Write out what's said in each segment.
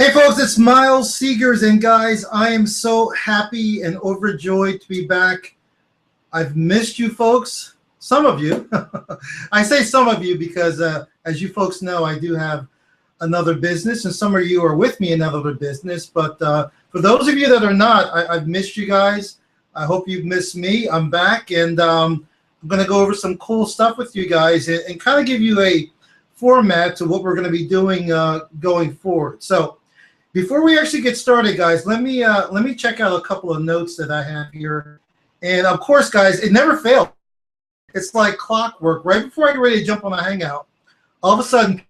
Hey folks, it's Miles Seegers, and guys, I am so happy and overjoyed to be back. I've missed you folks, some of you. I say some of you because as you folks know, I do have another business, and some of you are with me in that other business. But for those of you that are not, I've missed you guys. I hope you've missed me. I'm back, and I'm going to go over some cool stuff with you guys and kind of give you a format to what we're going to be doing going forward. So before we actually get started, guys, let me check out a couple of notes that I have here. And of course, guys, it never fails. It's like clockwork. Right before I get ready to jump on a Hangout, all of a sudden,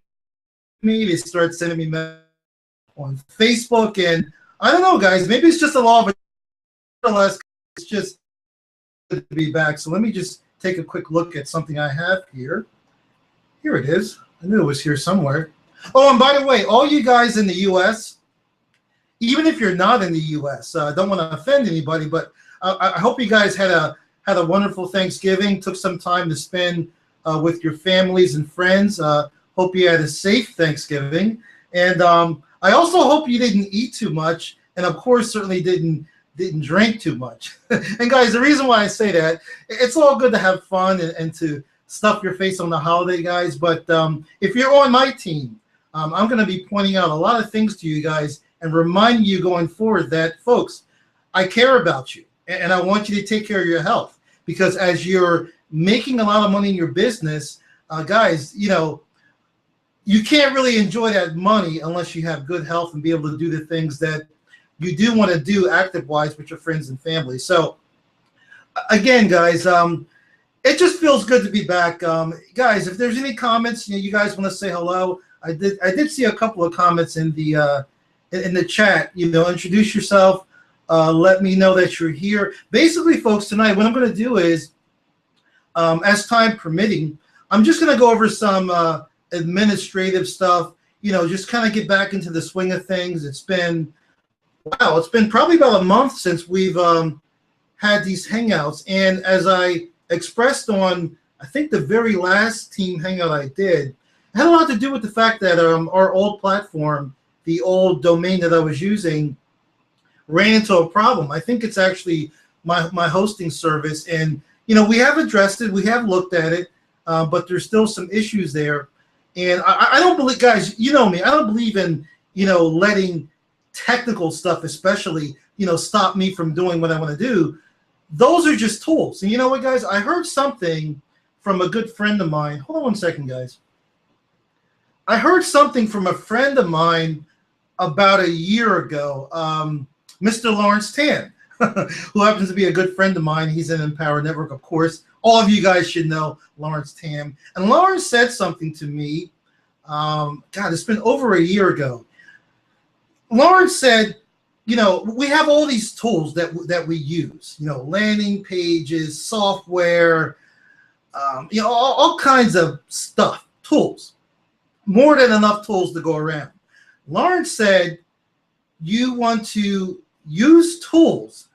they start sending me messages on Facebook, and I don't know, guys. Maybe it's just a law of less. It's just good to be back. So let me just take a quick look at something I have here. Here it is. I knew it was here somewhere. Oh, and by the way, all you guys in the U.S., even if you're not in the U.S., I don't want to offend anybody, but I hope you guys had a wonderful Thanksgiving, took some time to spend with your families and friends. Hope you had a safe Thanksgiving. And I also hope you didn't eat too much, and of course, certainly didn't drink too much. And guys, the reason why I say that, it's all good to have fun and to stuff your face on the holiday, guys. But if you're on my team, I'm going to be pointing out a lot of things to you guys and reminding you going forward that, folks, I care about you, and I want you to take care of your health, because as you're making a lot of money in your business, guys, you can't really enjoy that money unless you have good health and be able to do the things that you do want to do active-wise with your friends and family. So, again, guys, it just feels good to be back. Guys, if there's any comments, you guys want to say hello. I did see a couple of comments in the chat. Introduce yourself. Let me know that you're here. Basically, folks, tonight what I'm going to do is, as time permitting, I'm just going to go over some administrative stuff. Just kind of get back into the swing of things. It's been probably about a month since we've had these hangouts, and as I expressed on, I think, the very last team hangout I did, it had a lot to do with the fact that our old platform, the old domain that I was using, ran into a problem. I think it's actually my hosting service, and we have addressed it, we have looked at it, but there's still some issues there. And I don't believe, guys, you know me, I don't believe in letting technical stuff, especially stop me from doing what I want to do. Those are just tools. And you know what, guys? I heard something from a good friend of mine. Hold on one second, guys. I heard something from a friend of mine about a year ago, Mr. Lawrence Tan, who happens to be a good friend of mine. He's in Empower Network, of course. All of you guys should know Lawrence Tan. And Lawrence said something to me. God, it's been over a year ago. Lawrence said, we have all these tools that we use, landing pages, software, all kinds of stuff, tools, more than enough tools to go around. Lawrence said, you want to use tools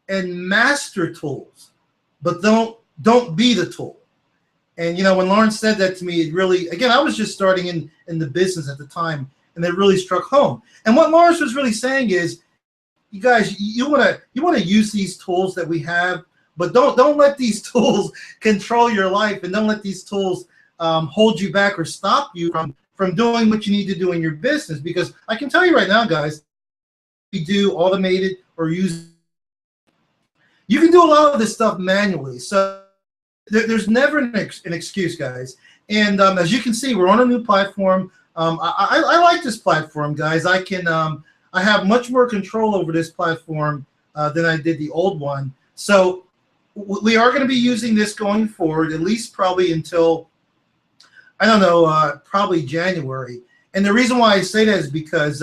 and master tools, but don't be the tool. And, when Lawrence said that to me, it really, again, I was just starting in the business at the time, and it really struck home. And what Lawrence was really saying is, you guys, you want to use these tools that we have, but don't let these tools control your life, and don't let these tools hold you back or stop you from doing what you need to do in your business. Because I can tell you right now, guys, you do automated or use, you can do a lot of this stuff manually. So there's never an excuse, guys. And as you can see, we're on a new platform. I like this platform, guys. I have much more control over this platform than I did the old one. So we are going to be using this going forward, at least probably until, I don't know, probably January. And the reason why I say that is because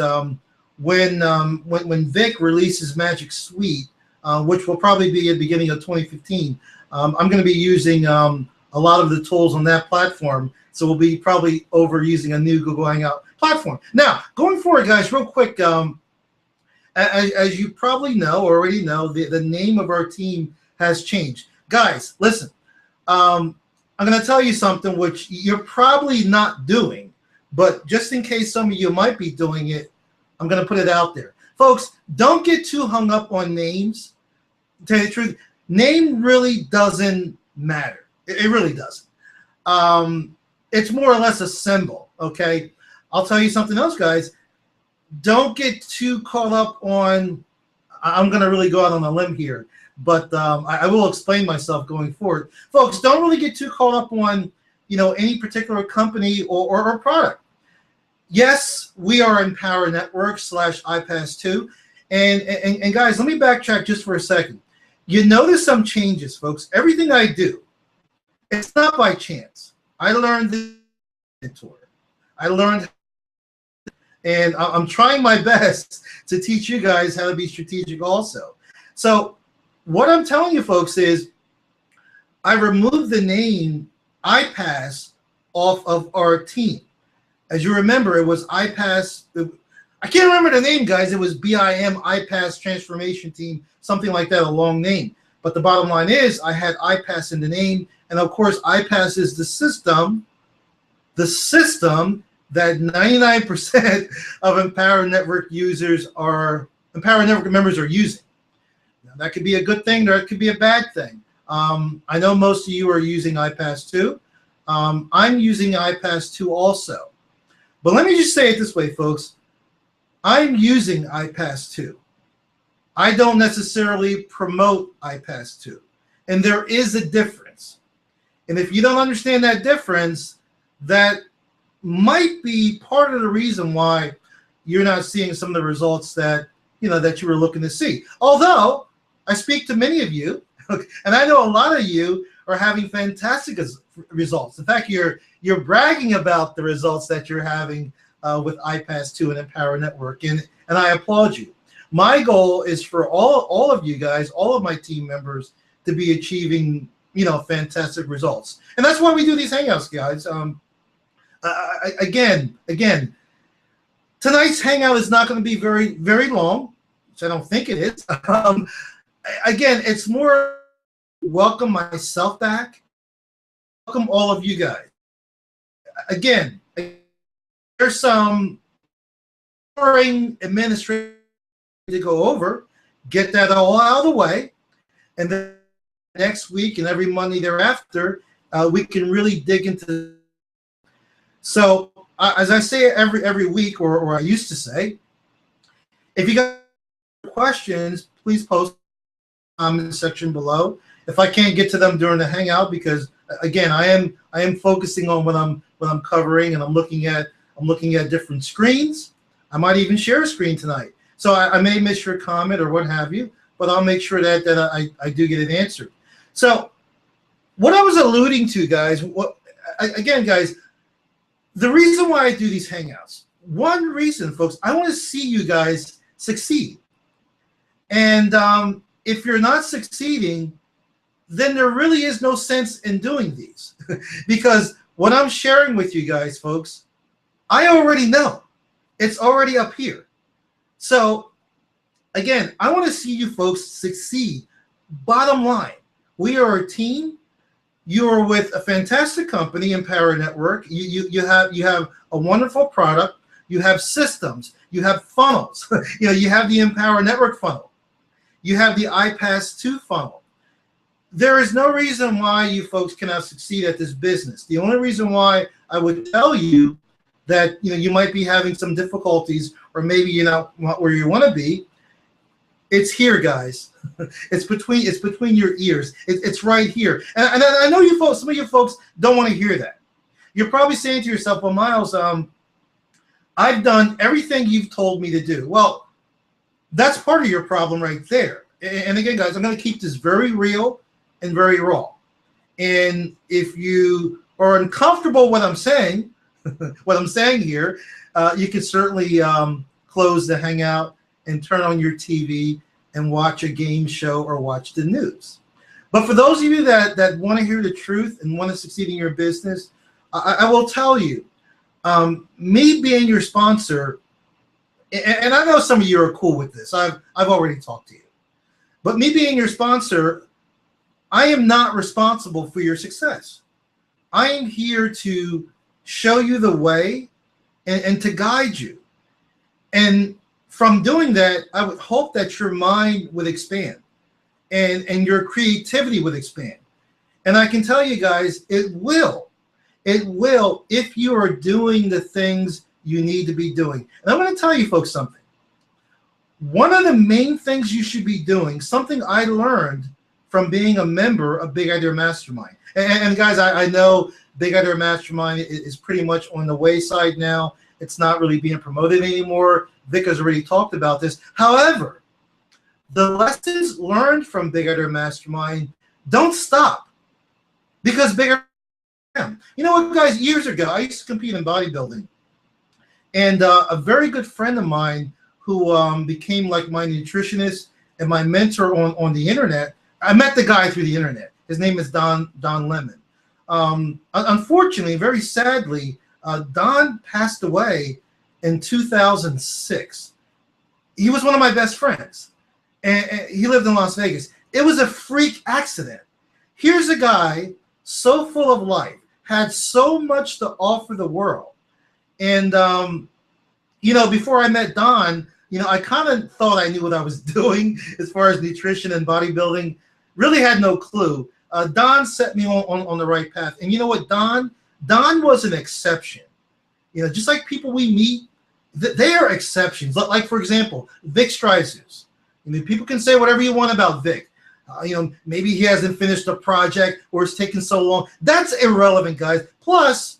when Vic releases Magic Suite, which will probably be at the beginning of 2015, I'm going to be using a lot of the tools on that platform. So we'll be probably over using a new Google Hangout platform. Now, going forward, guys, real quick, as you probably know, or already know, the name of our team has changed. Guys, listen, I'm going to tell you something which you're probably not doing, but just in case some of you might be doing it, I'm going to put it out there. Folks, don't get too hung up on names. To tell you the truth, name really doesn't matter. It really doesn't. It's more or less a symbol, okay? I'll tell you something else, guys. Don't get too caught up on, I'm going to really go out on a limb here, but I will explain myself going forward. Folks, don't really get too caught up on, any particular company or product. Yes, we are in Power Network / iPass2. And guys, let me backtrack just for a second. You notice some changes, folks. Everything I do, it's not by chance. I learned this mentor. I learned, and I'm trying my best to teach you guys how to be strategic also. So what I'm telling you, folks, is I removed the name iPass off of our team. As you remember, it was iPass. I can't remember the name, guys. It was BIM, iPass Transformation Team, something like that, a long name. But the bottom line is I had iPass in the name. And of course, iPass is the system that 99% of Empower Network Empower Network members are using. Now, that could be a good thing, or it could be a bad thing. I know most of you are using iPass 2. I'm using iPass 2 also. But let me just say it this way, folks. I'm using iPass 2. I don't necessarily promote iPass 2. And there is a difference. And if you don't understand that difference, that might be part of the reason why you're not seeing some of the results that you were looking to see. Although I speak to many of you, and I know a lot of you are having fantastic results. In fact, you're bragging about the results that you're having with iPass 2 and Empower Network, and I applaud you. My goal is for all of you guys, all of my team members, to be achieving fantastic results, and that's why we do these hangouts, guys. Again, tonight's hangout is not going to be very, very long, which I don't think it is. Again, it's more welcome myself back, welcome all of you guys. Again, there's some boring administration to go over, get that all out of the way, and then next week and every Monday thereafter, we can really dig into. So, as I say every week, or I used to say, if you got questions, please post in the comment section below. If I can't get to them during the hangout, because again, I am focusing on what I'm covering, and I'm looking at different screens. I might even share a screen tonight, so I may miss your comment or what have you, but I'll make sure that I do get it answered. So, what I was alluding to, guys, again, guys. The reason why I do these hangouts, one reason, folks, I want to see you guys succeed. And if you're not succeeding, then there really is no sense in doing these. Because what I'm sharing with you guys, folks, I already know. It's already up here. So, again, I want to see you folks succeed. Bottom line, we are a team. You are with a fantastic company, Empower Network. You have a wonderful product. You have systems. You have funnels. You have the Empower Network funnel. You have the iPass 2 funnel. There is no reason why you folks cannot succeed at this business. The only reason why I would tell you that you might be having some difficulties, or maybe you're not where you want to be, it's here, guys. It's between your ears. It's right here. And I know you folks, some of you folks don't want to hear that. You're probably saying to yourself, well, Miles, I've done everything you've told me to do. Well, that's part of your problem right there. And again, guys, I'm going to keep this very real and very raw. And if you are uncomfortable with what I'm saying, here, you can certainly close the hangout and turn on your TV and watch a game show or watch the news. But for those of you that want to hear the truth and want to succeed in your business, I will tell you, me being your sponsor, and I know some of you are cool with this. I've already talked to you. But me being your sponsor, I am not responsible for your success. I am here to show you the way and to guide you. And from doing that, I would hope that your mind would expand and your creativity would expand. And I can tell you guys, it will. It will if you are doing the things you need to be doing. And I'm going to tell you folks something. One of the main things you should be doing, something I learned from being a member of Big Idea Mastermind. And guys, I know Big Idea Mastermind is pretty much on the wayside now. It's not really being promoted anymore. Vic has already talked about this. However, the lessons learned from Big Idea Mastermind don't stop, because Big Idea. You know what, guys? Years ago, I used to compete in bodybuilding, and a very good friend of mine who became like my nutritionist and my mentor on the internet. I met the guy through the internet. His name is Don Lemon. Unfortunately, very sadly, Don passed away in 2006. He was one of my best friends, and he lived in Las Vegas. It was a freak accident. Here's a guy so full of life, had so much to offer the world. And, you know, before I met Don, you know, I kind of thought I knew what I was doing as far as nutrition and bodybuilding. Really had no clue. Don set me on the right path. And you know what, Don was an exception. You know, just like people we meet, they are exceptions. Like, for example, Vic Stryzus. I mean, people can say whatever you want about Vic. You know, maybe he hasn't finished a project or it's taken so long. That's irrelevant, guys. Plus,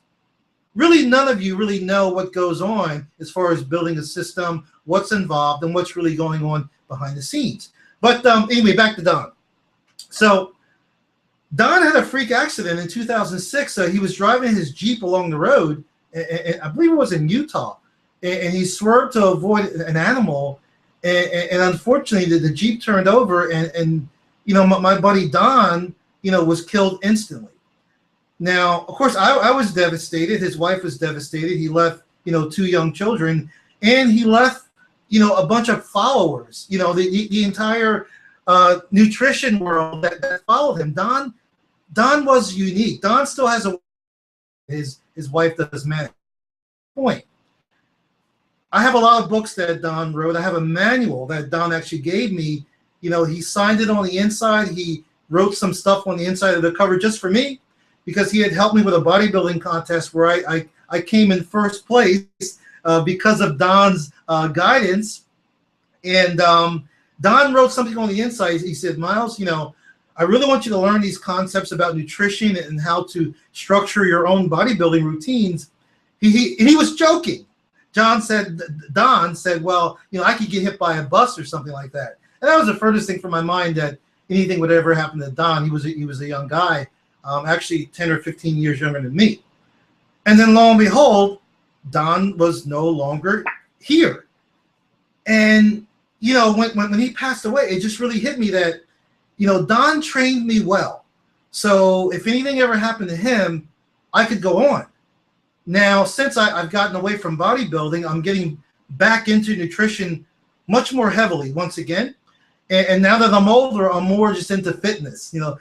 really none of you really know what goes on as far as building a system, what's involved, and what's really going on behind the scenes. But anyway, back to Don. So Don had a freak accident in 2006. He was driving his Jeep along the road, and I believe it was in Utah, and he swerved to avoid an animal, and unfortunately the Jeep turned over, and you know, my buddy Don, you know, was killed instantly. Now, of course, I was devastated. His wife was devastated. He left, you know, 2 young children, and he left, you know, a bunch of followers. You know, the entire nutrition world that followed him. Don was unique. Don still has his wife does manage. Point. I have a lot of books that Don wrote. I have a manual that Don actually gave me. You know, he signed it on the inside. He wrote some stuff on the inside of the cover just for me, because he had helped me with a bodybuilding contest where I came in first place because of Don's guidance. And Don wrote something on the inside. He said, Miles, you know, I really want you to learn these concepts about nutrition and how to structure your own bodybuilding routines. He was joking. Don said, well, you know, I could get hit by a bus or something like that. And that was the furthest thing from my mind that anything would ever happen to Don. He was a young guy, actually 10 or 15 years younger than me. And then lo and behold, Don was no longer here. And, you know, when he passed away, it just really hit me that, you know, Don trained me well. So if anything ever happened to him, I could go on. Now, since I've gotten away from bodybuilding, I'm getting back into nutrition much more heavily once again. And now that I'm older, I'm more just into fitness, you know,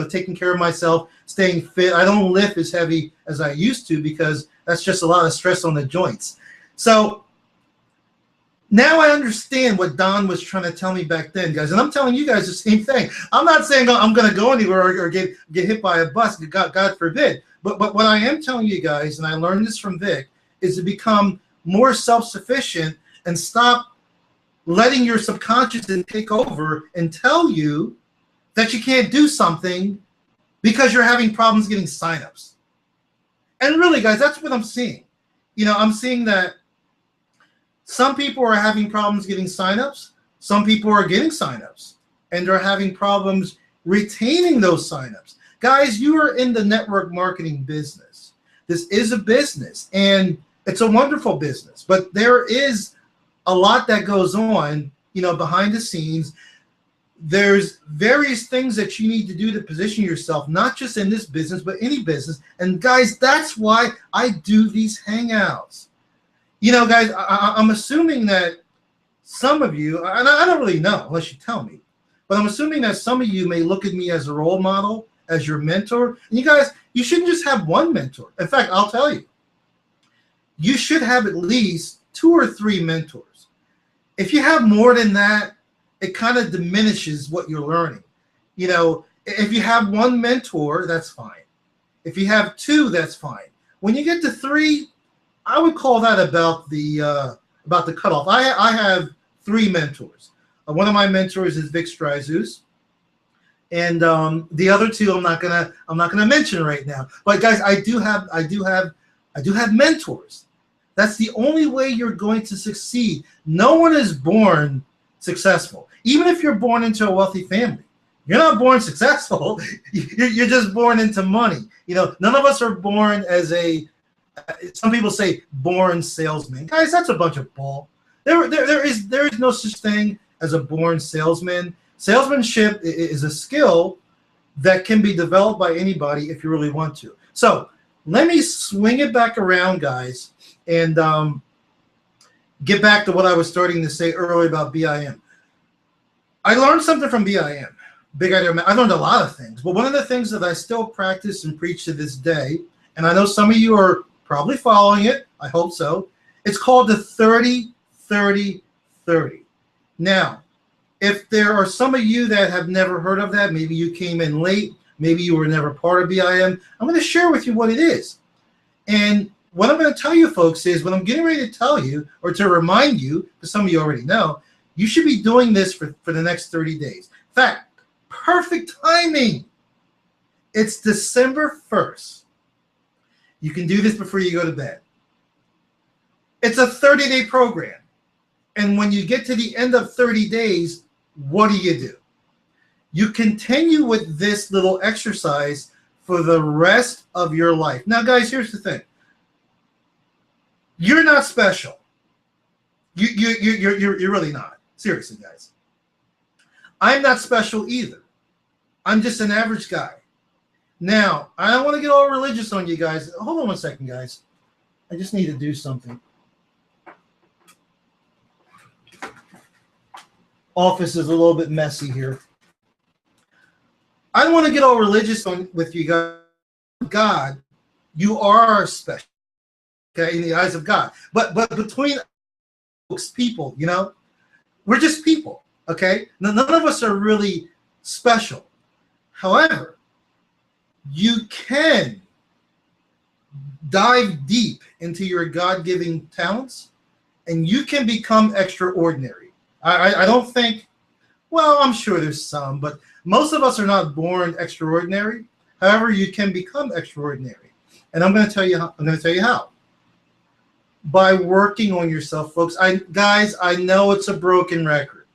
taking care of myself, staying fit. I don't lift as heavy as I used to because that's just a lot of stress on the joints. So now I understand what Don was trying to tell me back then, guys. And I'm telling you guys the same thing. I'm not saying I'm going to go anywhere or get hit by a bus, God forbid. But what I am telling you guys, and I learned this from Vic, is to become more self-sufficient and stop letting your subconscious take over and tell you that you can't do something because you're having problems getting signups. And really, guys, that's what I'm seeing. You know, I'm seeing that some people are having problems getting signups. Some people are getting signups, and they're having problems retaining those signups. Guys, you are in the network marketing business. This is a business, and it's a wonderful business, but there is a lot that goes on, you know, behind the scenes. There's various things that you need to do to position yourself, not just in this business, but any business. And guys, that's why I do these hangouts. You know, guys, I'm assuming that some of you, and I don't really know unless you tell me, but I'm assuming that some of you may look at me as a role model, as your mentor. And you guys, you shouldn't just have one mentor. In fact, I'll tell you, you should have at least 2 or 3 mentors. If you have more than that, it kind of diminishes what you're learning. You know, if you have one mentor, that's fine. If you have two, that's fine. When you get to three, I would call that about the cutoff. I have three mentors. One of my mentors is Vic Stryzus, and the other two I'm not gonna mention right now. But guys, I do have mentors. That's the only way you're going to succeed. No one is born successful. Even if you're born into a wealthy family, you're not born successful. You're just born into money. You know, none of us are born as some people say born salesman. Guys, that's a bunch of bull. There is no such thing as a born salesman. Salesmanship is a skill that can be developed by anybody if you really want to. So let me swing it back around, guys, and get back to what I was starting to say earlier about BIM. I learned something from BIM. Big idea. I learned a lot of things, but one of the things that I still practice and preach to this day, and I know some of you are probably following it, I hope so, it's called the 30-30-30. Now, if there are some of you that have never heard of that, maybe you came in late, maybe you were never part of BIM, I'm going to share with you what it is. And what I'm going to tell you, folks, is what I'm getting ready to tell you, or to remind you, because some of you already know, you should be doing this for the next 30 days. In fact, perfect timing. It's December 1st. You can do this before you go to bed. It's a 30-day program. And when you get to the end of 30 days, what do? You continue with this little exercise for the rest of your life. Now, guys, here's the thing. You're not special. You're really not. Seriously, guys. I'm not special either. I'm just an average guy. Now, I don't want to get all religious on you guys. Hold on one second, guys. I just need to do something. Office is a little bit messy here. I don't want to get all religious with you guys. God, you are special, okay, in the eyes of God. But between people, you know, we're just people, okay? None of us are really special. However, you can dive deep into your God-given talents, and you can become extraordinary. I don't think, well, I'm sure there's some, but most of us are not born extraordinary. However, you can become extraordinary. And I'm going to tell you how. By working on yourself, folks. Guys, I know it's a broken record.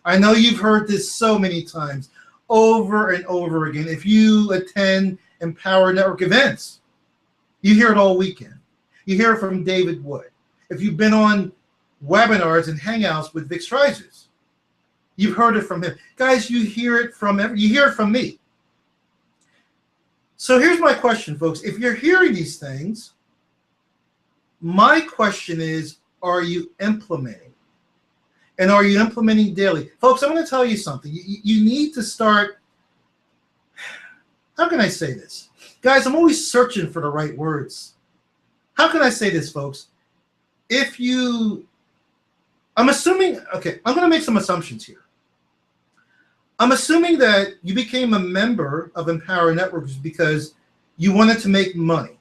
I know you've heard this so many times, over and over again. If you attend Empower Network events, you hear it all weekend. You hear it from David Wood. If you've been on webinars and hangouts with Vic Stryzus, you've heard it from him. Guys, you hear it from me. So here's my question, folks. If you're hearing these things, my question is, are you implementing? And are you implementing daily? Folks, I'm going to tell you something. You need to start, how can I say this? Guys, I'm always searching for the right words. How can I say this, folks? I'm assuming, okay, I'm going to make some assumptions here. I'm assuming that you became a member of Empower Networks because you wanted to make money.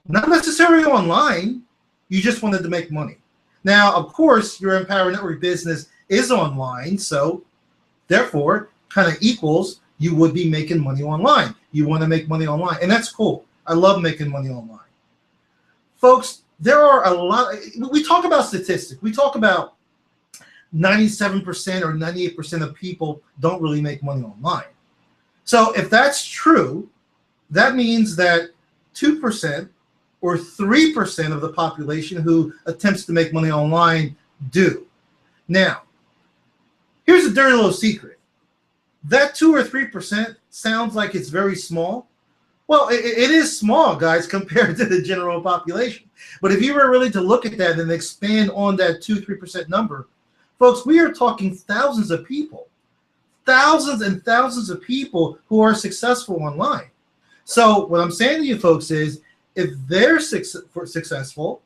Not necessarily online, you just wanted to make money. Now, of course, your Empower Network business is online, so therefore, kind of equals you would be making money online. You want to make money online, and that's cool. I love making money online. Folks, there are a lot, we talk about statistics. We talk about 97% or 98% of people don't really make money online. So if that's true, that means that 2% or 3% of the population who attempts to make money online do. Now, here's a dirty little secret. That 2 or 3% sounds like it's very small. Well, it is small, guys, compared to the general population. But if you were really to look at that and expand on that 2-3% number, folks, we are talking thousands of people. Thousands and thousands of people who are successful online. So what I'm saying to you folks is, if they're successful,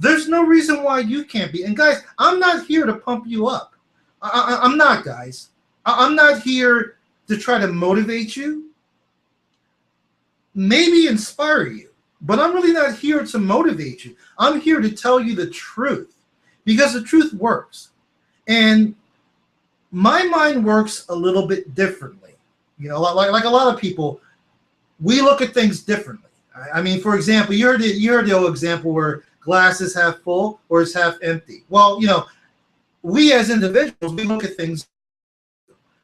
There's no reason why you can't be. And guys, I'm not here to pump you up. I'm not, guys. I'm not here to try to motivate you, maybe inspire you, but I'm really not here to motivate you. I'm here to tell you the truth, because the truth works. And my mind works a little bit differently. You know, like a lot of people, we look at things differently. I mean, for example, you heard the old example where glass is half full or it's half empty. Well, you know, we as individuals, we look at things,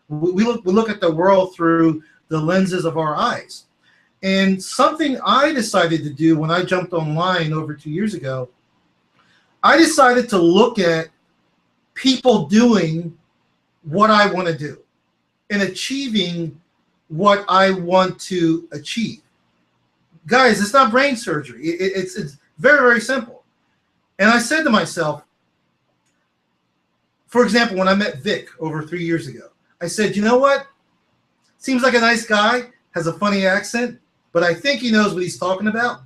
we look at the world through the lenses of our eyes. And something I decided to do when I jumped online over 2 years ago, I decided to look at people doing what I want to do and achieving what I want to achieve. Guys, it's not brain surgery. It's very, very simple. And I said to myself, for example, when I met Vic over 3 years ago, I said, you know what? Seems like a nice guy, has a funny accent, but I think he knows what he's talking about.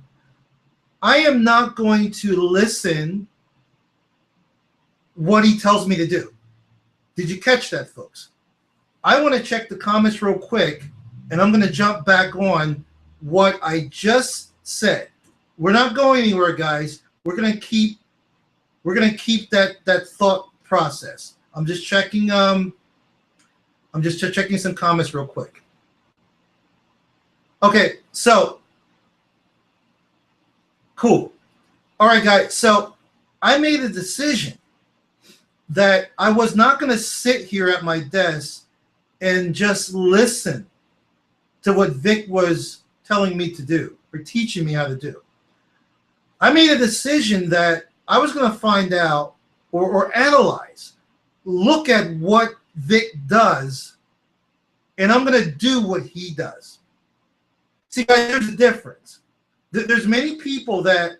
I am not going to listen what he tells me to do. Did you catch that, folks? I want to check the comments real quick, and I'm going to jump back on what I just said. We're not going anywhere, guys. We're going to keep that thought process. I'm just checking checking some comments real quick. Okay, so cool. All right, guys. So I made a decision that I was not going to sit here at my desk and just listen to what Vic was telling me to do or teaching me how to do. I made a decision that I was going to find out or analyze, look at what Vic does, and I'm going to do what he does. See, guys, there's a difference. There's many people that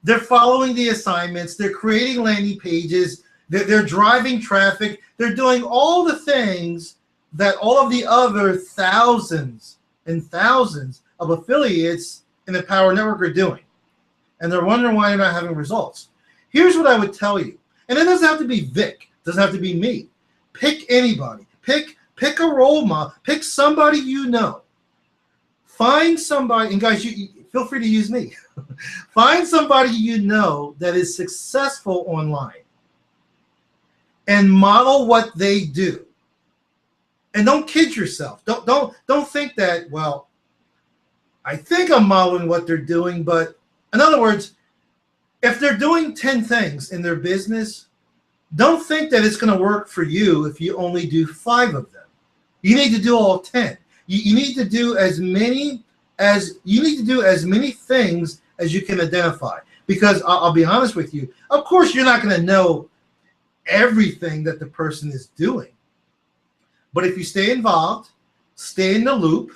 they're following the assignments, they're creating landing pages, they're driving traffic, they're doing all the things that all of the other thousands and thousands of affiliates in the Power Network are doing. And they're wondering why they're not having results. Here's what I would tell you. And it doesn't have to be Vic. It doesn't have to be me. Pick anybody. Pick a role model. Pick somebody you know. Find somebody, and guys, you feel free to use me. Find somebody you know that is successful online and model what they do. And don't kid yourself. Don't think that, well, I think I'm modeling what they're doing, but in other words, if they're doing 10 things in their business, don't think that it's going to work for you if you only do 5 of them. You need to do all 10. You need to do as many things as you can identify. Because I'll be honest with you, of course you're not going to know everything that the person is doing. But if you stay involved, stay in the loop,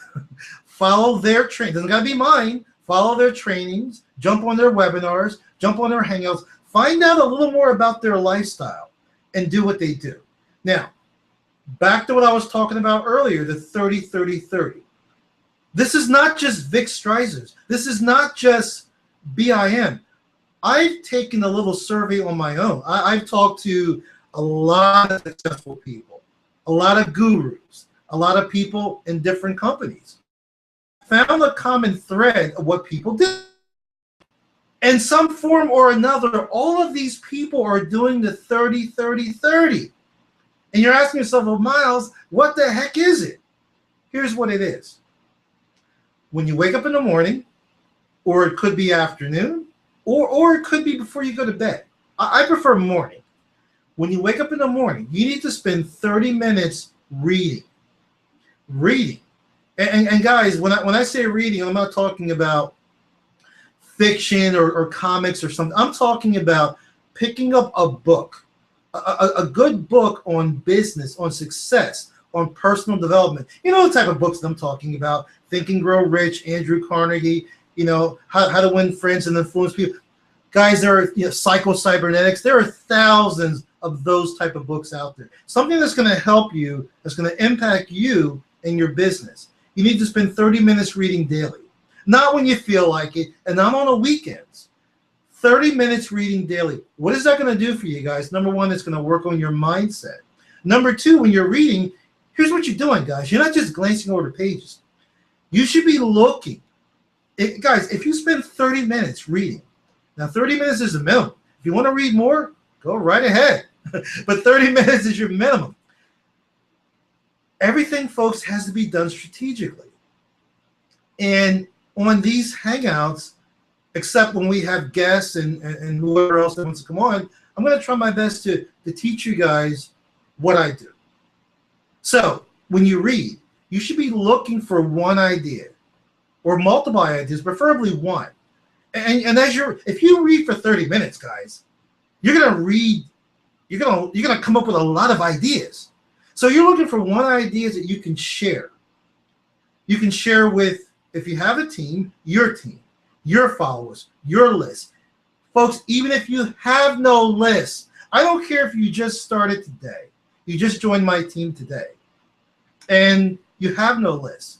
follow their training. Doesn't got to be mine. Follow their trainings, jump on their webinars, jump on their Hangouts, find out a little more about their lifestyle and do what they do. Now, back to what I was talking about earlier, the 30-30-30. This is not just Vic Streisers. This is not just BIM. I've taken a little survey on my own. I've talked to a lot of successful people, a lot of gurus, a lot of people in different companies. Found a common thread of what people do. In some form or another, all of these people are doing the 30-30-30. And you're asking yourself, well, Miles, what the heck is it? Here's what it is. When you wake up in the morning, or it could be afternoon, or it could be before you go to bed. I prefer morning. When you wake up in the morning, you need to spend 30 minutes reading. Reading. And guys, when I say reading, I'm not talking about fiction or comics or something. I'm talking about picking up a book, a good book on business, on success, on personal development. You know the type of books that I'm talking about. Think and Grow Rich, Andrew Carnegie, you know, how to win friends and influence people. Guys, there are, psycho-cybernetics. There are thousands of those type of books out there. Something that's going to help you, that's going to impact you in your business. You need to spend 30 minutes reading daily. Not when you feel like it, and not on the weekends. 30 minutes reading daily. What is that going to do for you guys? Number one, it's going to work on your mindset. Number two, when you're reading, here's what you're doing, guys. You're not just glancing over the pages. You should be looking. Guys, if you spend 30 minutes reading, now 30 minutes is the minimum. If you want to read more, go right ahead. But 30 minutes is your minimum. Everything, folks, has to be done strategically. And on these Hangouts, except when we have guests and whoever else that wants to come on, I'm going to try my best to teach you guys what I do. So when you read, you should be looking for one idea or multiple ideas, preferably one. And if you read for 30 minutes, guys, you're gonna come up with a lot of ideas. So you're looking for one idea that you can share. You can share with, if you have a team, your followers, your list. Folks, even if you have no list, I don't care if you just started today. You just joined my team today. And you have no list.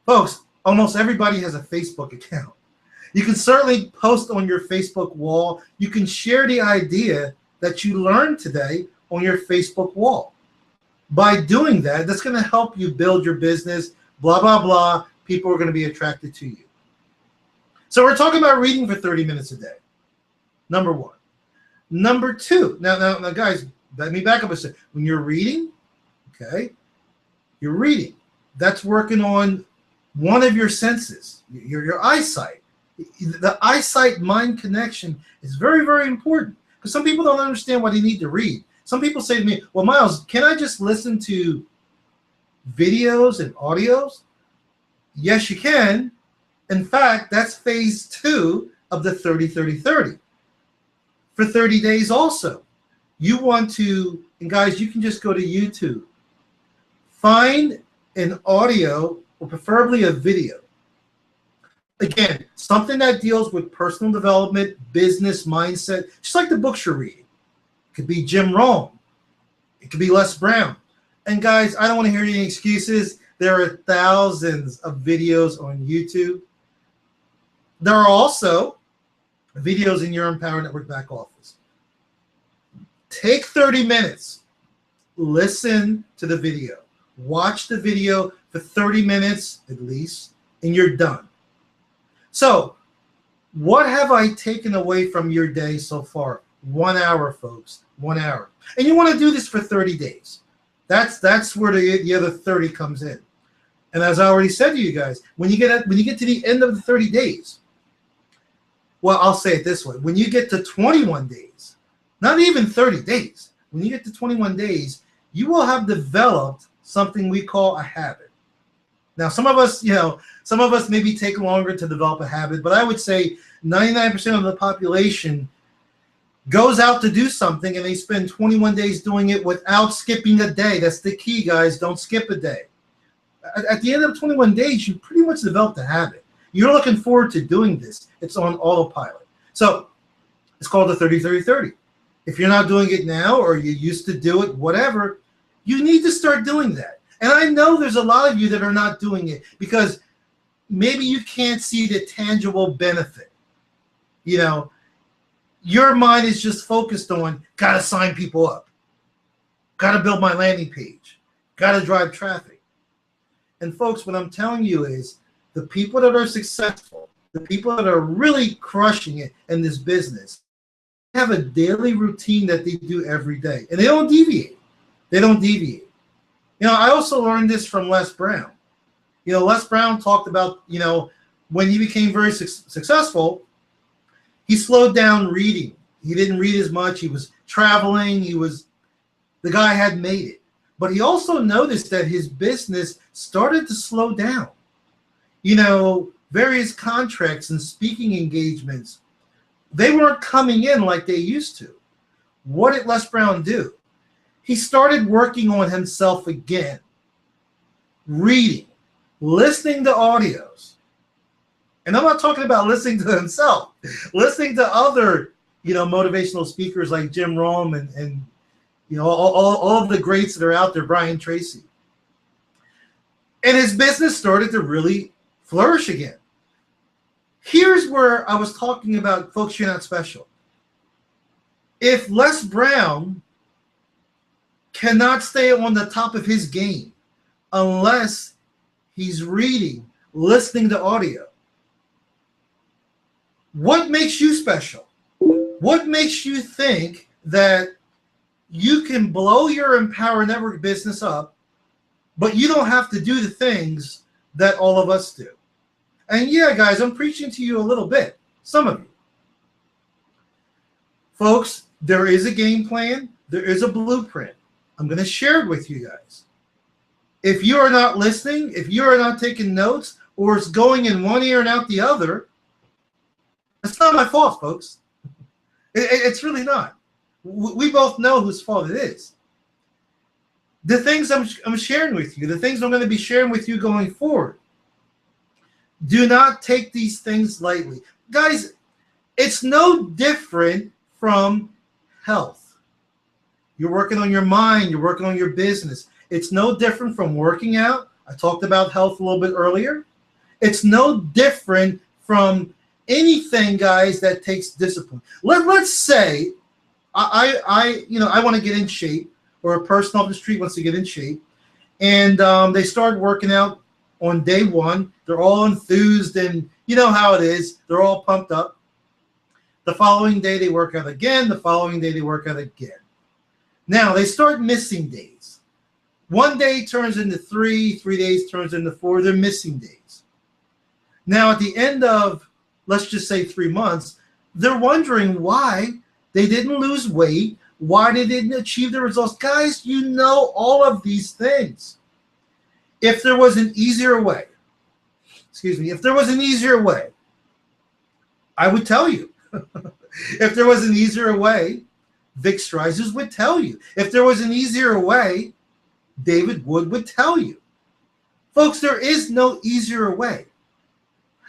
Folks, almost everybody has a Facebook account. You can certainly post on your Facebook wall. You can share the idea that you learned today on your Facebook wall. By doing that, that's going to help you build your business, blah, blah, blah. People are going to be attracted to you. So we're talking about reading for 30 minutes a day. Number one. Number two. Now, guys, let me back up a second. When you're reading, okay, you're reading. That's working on one of your senses, your eyesight. The eyesight-mind connection is very, very important because some people don't understand why they need to read. Some people say to me, well, Miles, can I just listen to videos and audios? Yes, you can. In fact, that's phase 2 of the 30-30-30. For 30 days also. You want to, and guys, you can just go to YouTube. Find an audio or preferably a video. Again, something that deals with personal development, business, mindset, just like the books you're reading. It could be Jim Rohn. It could be Les Brown. And guys, I don't want to hear any excuses. There are thousands of videos on YouTube. There are also videos in your Empower Network back office. Take 30 minutes. Listen to the video. Watch the video for 30 minutes at least, and you're done. So, what have I taken away from your day so far? 1 hour, folks. 1 hour. And you want to do this for 30 days. That's where the other 30 comes in. And as I already said to you guys, when you get to the end of the 30 days, well, I'll say it this way. When you get to 21 days, not even 30 days, when you get to 21 days, you will have developed something we call a habit. Now, some of us maybe take longer to develop a habit, but I would say 99% of the population goes out to do something and they spend 21 days doing it without skipping a day. That's the key, guys. Don't skip a day. At the end of 21 days, you pretty much developed a habit. You're looking forward to doing this. It's on autopilot. So it's called the 30-30-30. If you're not doing it now or you used to do it, whatever, you need to start doing that. And I know there's a lot of you that are not doing it because maybe you can't see the tangible benefit. You know, your mind is just focused on, got to sign people up, got to build my landing page, got to drive traffic. And folks, what I'm telling you is the people that are successful, the people that are really crushing it in this business, have a daily routine that they do every day. And they don't deviate. They don't deviate. You know, I also learned this from Les Brown. You know, Les Brown talked about, you know, when he became very successful, he slowed down reading. He didn't read as much. He was traveling. The guy had made it. But he also noticed that his business started to slow down. You know, various contracts and speaking engagements, they weren't coming in like they used to. What did Les Brown do? He started working on himself again, reading, listening to audios. And I'm not talking about listening to himself, listening to other, you know, motivational speakers like Jim Rohn and you know, all of the greats that are out there, Brian Tracy. And his business started to really flourish again. Here's where I was talking about, folks, you're not special. If Les Brown cannot stay on the top of his game unless he's reading, listening to audio, what makes you special? What makes you think that you can blow your Empower Network business up, but you don't have to do the things that all of us do? And yeah, guys, I'm preaching to you a little bit, some of you. Folks, there is a game plan. There is a blueprint. I'm going to share it with you guys. If you are not listening, if you are not taking notes, or it's going in one ear and out the other, it's not my fault, folks. It's really not. We both know whose fault it is. The things I'm sharing with you, the things I'm going to be sharing with you going forward, do not take these things lightly. Guys, it's no different from health. You're working on your mind. You're working on your business. It's no different from working out. I talked about health a little bit earlier. It's no different from anything, guys, that takes discipline. Let's say I want to get in shape, or a person off the street wants to get in shape, and they start working out on day one. They're all enthused, and you know how it is. They're all pumped up. The following day, they work out again. The following day, they work out again. Now, they start missing days. 1 day turns into 3, 3 days turns into 4. They're missing days. Now, at the end of, let's just say 3 months, they're wondering why they didn't lose weight, why they didn't achieve the results. Guys, you know all of these things. If there was an easier way, if there was an easier way, I would tell you. If there was an easier way, Vic Strizers would tell you. If there was an easier way, David Wood would tell you. Folks, there is no easier way.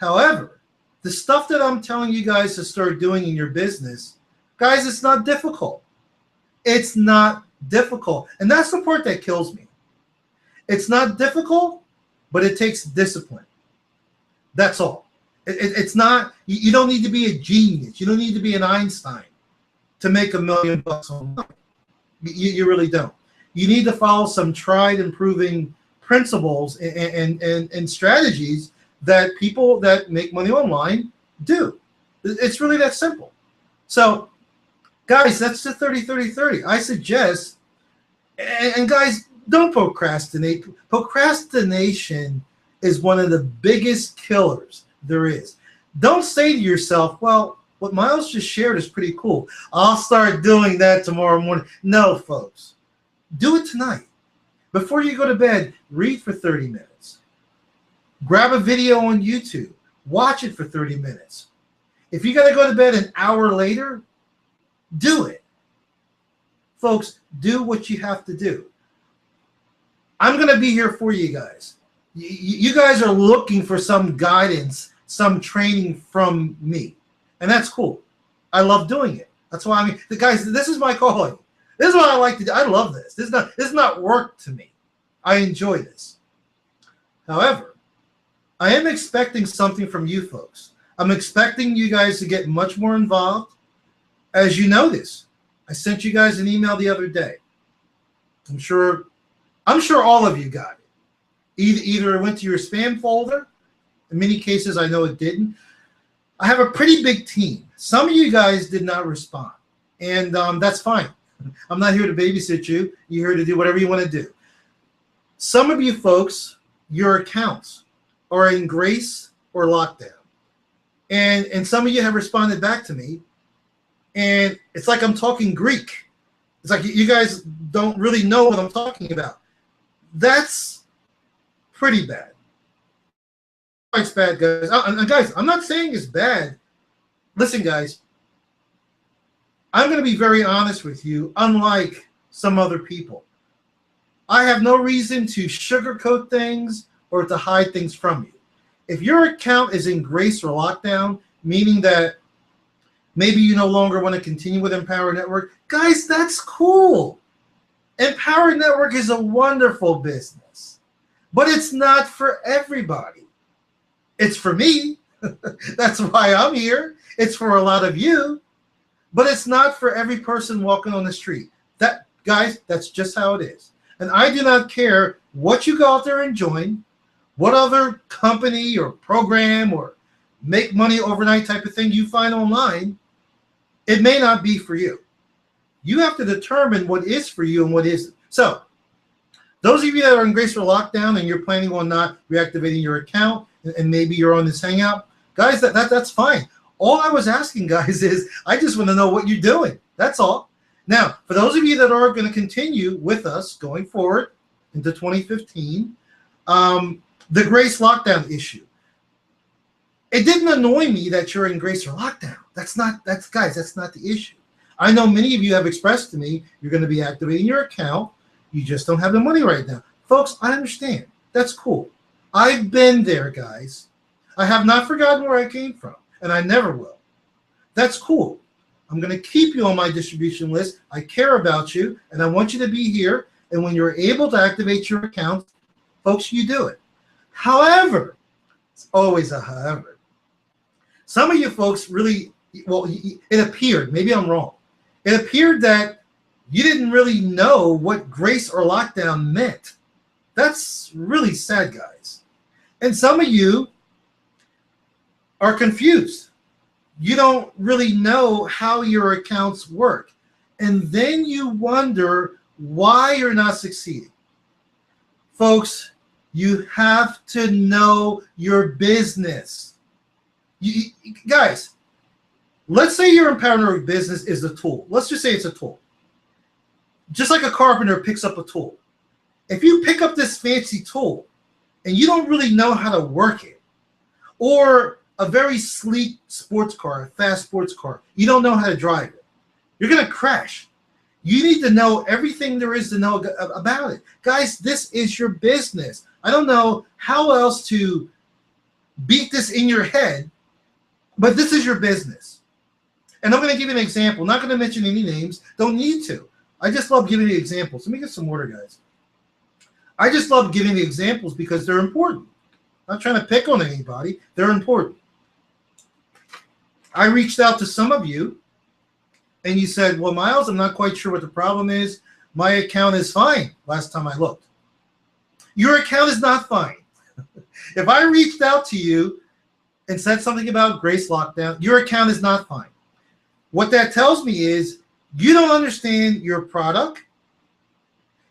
However, the stuff that I'm telling you guys to start doing in your business, guys, it's not difficult. It's not difficult. And that's the part that kills me. It's not difficult, but it takes discipline. That's all. It's not, you don't need to be a genius. You don't need to be an Einstein to make $1 million online. You really don't. You need to follow some tried and proven principles and strategies that people that make money online do. It's really that simple. So, guys, that's the 30-30-30. I suggest, and guys, don't procrastinate. Procrastination is one of the biggest killers there is. Don't say to yourself, well, what Miles just shared is pretty cool. I'll start doing that tomorrow morning. No, folks. Do it tonight. Before you go to bed, read for 30 minutes. Grab a video on YouTube. Watch it for 30 minutes. If you got to go to bed an hour later, do it. Folks, do what you have to do. I'm going to be here for you guys. You guys are looking for some guidance, some training from me. And that's cool. I love doing it. That's why guys, this is my calling. This is what I like to do. I love this. This is not work to me. I enjoy this. However, I am expecting something from you folks. I'm expecting you guys to get much more involved. As you know this, I sent you guys an email the other day. I'm sure all of you got it. Either it went to your spam folder. In many cases, I know it didn't. I have a pretty big team. Some of you guys did not respond, and that's fine. I'm not here to babysit you. You're here to do whatever you want to do. Some of you folks, your accounts are in grace or lockdown, and some of you have responded back to me, and it's like I'm talking Greek. It's like you guys don't really know what I'm talking about. That's pretty bad. It's bad, guys. Guys, I'm not saying it's bad. Listen, guys, I'm going to be very honest with you, unlike some other people. I have no reason to sugarcoat things or to hide things from you. If your account is in grace or lockdown, meaning that maybe you no longer want to continue with Empower Network, guys, that's cool. Empower Network is a wonderful business, but it's not for everybody. It's for me. That's why I'm here. It's for a lot of you, but it's not for every person walking on the street. That, guys, that's just how it is. And I do not care what you go out there and join, what other company or program or make money overnight type of thing you find online. It may not be for you. You have to determine what is for you and what isn't. So, those of you that are in Graceful Lockdown and you're planning on not reactivating your account, and maybe you're on this Hangout, guys, that's fine. All I was asking, guys, is I just want to know what you're doing. That's all. Now, for those of you that are going to continue with us going forward into 2015, the Grace Lockdown issue. It didn't annoy me that you're in Grace or Lockdown. That's not the issue. I know many of you have expressed to me you're going to be activating your account. You just don't have the money right now. Folks, I understand. That's cool. I've been there, guys. I have not forgotten where I came from, and I never will. That's cool. I'm going to keep you on my distribution list. I care about you, and I want you to be here. And when you're able to activate your account, folks, you do it. However, it's always a however. Some of you folks really, well, it appeared, maybe I'm wrong. It appeared that you didn't really know what Grace or Lockdown meant. That's really sad, guys. And some of you are confused. You don't really know how your accounts work. And then you wonder why you're not succeeding. Folks, you have to know your business. Guys, let's say your Empower Network business is a tool. Let's just say it's a tool. Just like a carpenter picks up a tool. If you pick up this fancy tool and you don't really know how to work it, or a very sleek sports car, a fast sports car, you don't know how to drive it, you're going to crash. You need to know everything there is to know about it. Guys, this is your business. I don't know how else to beat this in your head, but this is your business. And I'm going to give you an example. Not going to mention any names. Don't need to. I just love giving you examples. Let me get some water, guys. I just love giving the examples because they're important. I'm not trying to pick on anybody. They're important. I reached out to some of you, and you said, well, Miles, I'm not quite sure what the problem is. My account is fine last time I looked. Your account is not fine. If I reached out to you and said something about Grace Lockdown, your account is not fine. What that tells me is you don't understand your product.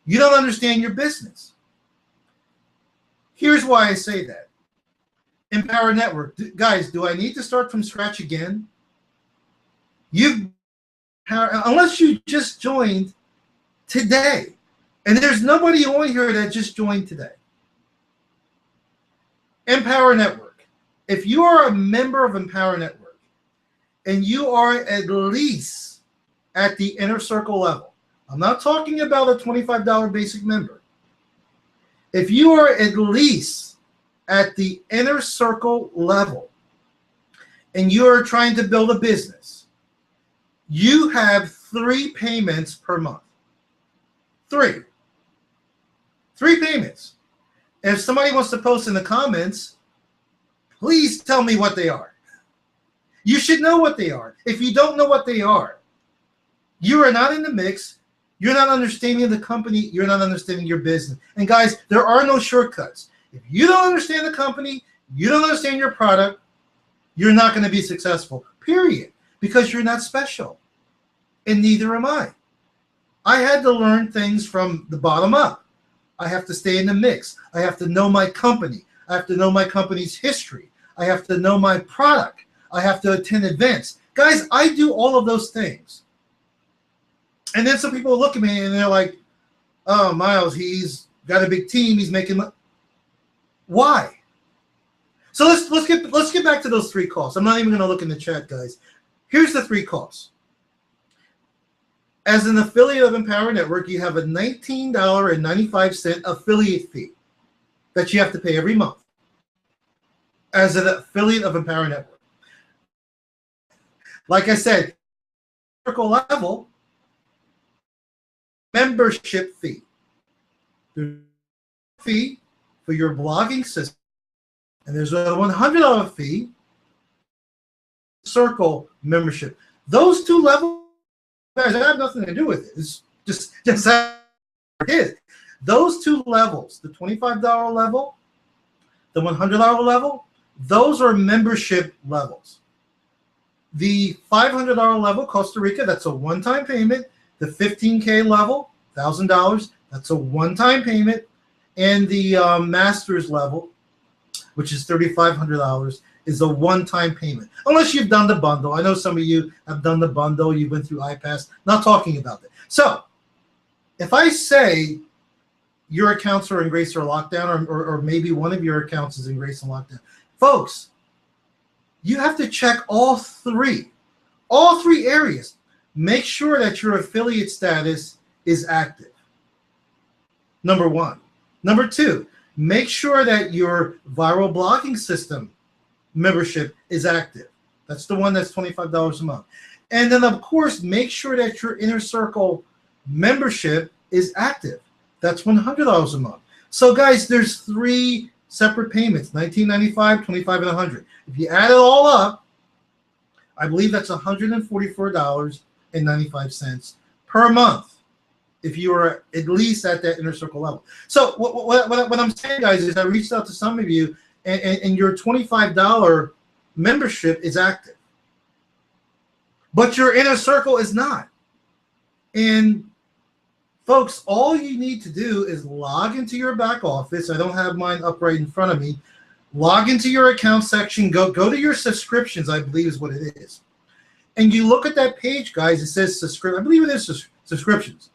You don't understand your business. Here's why I say that. Empower Network. Guys, do I need to start from scratch again? Unless you just joined today. And there's nobody on here that just joined today. Empower Network. If you are a member of Empower Network and you are at least at the inner circle level, I'm not talking about a $25 basic member. If you are at least at the inner circle level and you are trying to build a business, you have 3 payments per month. 3 payments. If somebody wants to post in the comments, please tell me what they are. You should know what they are. If you don't know what they are, you are not in the mix. You're not understanding the company. You're not understanding your business. And guys, there are no shortcuts. If you don't understand the company, you don't understand your product, you're not going to be successful, period, because you're not special. And neither am I. I had to learn things from the bottom up. I have to stay in the mix. I have to know my company. I have to know my company's history. I have to know my product. I have to attend events. Guys, I do all of those things. And then some people look at me and they're like, oh, Miles, he's got a big team. He's making money. Why? So let's get back to those 3 costs. I'm not even going to look in the chat, guys. Here's the 3 costs. As an affiliate of Empower Network, you have a $19.95 affiliate fee that you have to pay every month as an affiliate of Empower Network. Like I said, circle level, membership fee. There's a fee for your blogging system, and there's a $100 fee Circle membership. Those two levels, guys, I have nothing to do with it. It's just how it is. Those two levels, the $25 level, the $100 level, those are membership levels. The $500 level, Costa Rica, that's a one-time payment. The $15K level, $1,000, that's a one-time payment. And the Masters level, which is $3,500, is a one-time payment. Unless you've done the bundle. I know some of you have done the bundle. You've been through iPass. Not talking about that. So if I say your accounts are in grace or lockdown, or maybe one of your accounts is in grace and lockdown, folks, you have to check all three areas. Make sure that your affiliate status is active. Number one. Number two, make sure that your viral blogging system membership is active. That's the one that's $25 a month. And then, of course, make sure that your Inner Circle membership is active. That's $100 a month. So, guys, there's three separate payments, $19.95, $25, and $100. If you add it all up, I believe that's $144.95 per month if you are at least at that Inner Circle level. So what I'm saying, guys, is I reached out to some of you, and your $25 membership is active, but your Inner Circle is not. And folks, all you need to do is log into your back office. I don't have mine up right in front of me. Log into your account section. Go to your subscriptions, I believe is what it is. And you look at that page, guys. It says subscription. I believe it is subscriptions.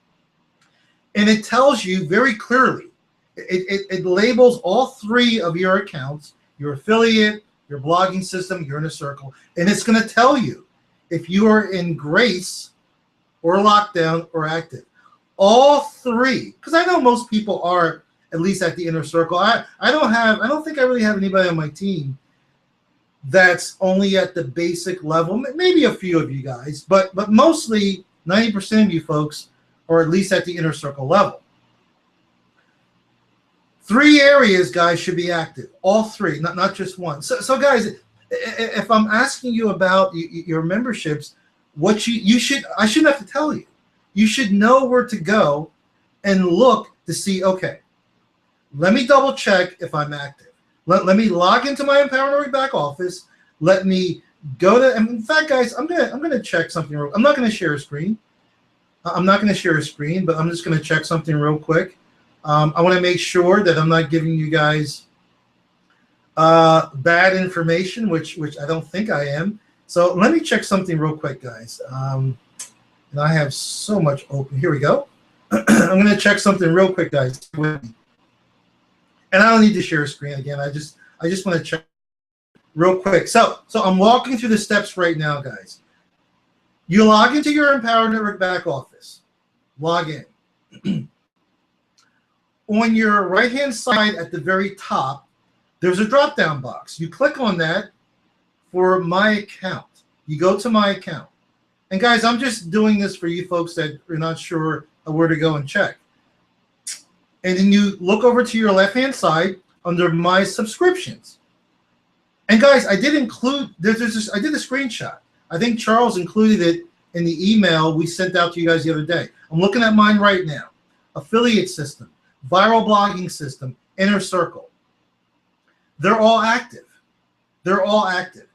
And it tells you very clearly. It labels all three of your accounts, your affiliate, your blogging system, your Inner Circle. And it's going to tell you if you are in grace or lockdown or active. All three, because I know most people are at least at the Inner Circle. I don't think I really have anybody on my team that's only at the basic level. Maybe a few of you guys, but mostly 90% of you folks are at least at the Inner Circle level. Three areas, guys, should be active. All three, not just one. So guys, if I'm asking you about your memberships, what you should, I shouldn't have to tell you. You should know where to go and look to see, okay, let me double check if I'm active. Let me log into my Empower back office. Let me go to, and in fact, guys, I'm gonna check something real. I'm not gonna share a screen. I'm not gonna share a screen, but I'm just gonna check something real quick. I want to make sure that I'm not giving you guys bad information, which I don't think I am. So let me check something real quick, guys. And I have so much open. Here we go. I'm going to check something real quick, guys. And I don't need to share a screen again. I just want to check real quick. So I'm walking through the steps right now, guys. You log into your Empower Network back office. Log in. On your right-hand side at the very top, there's a drop-down box. You click on that for My Account. You go to My Account. And guys, I'm just doing this for you folks that are not sure where to go and check. And then you look over to your left-hand side under My Subscriptions. And guys, I did include, I did a screenshot. I think Charles included it in the email we sent out to you guys the other day. I'm looking at mine right now. Affiliate system, viral blogging system, Inner Circle. They're all active. They're all active.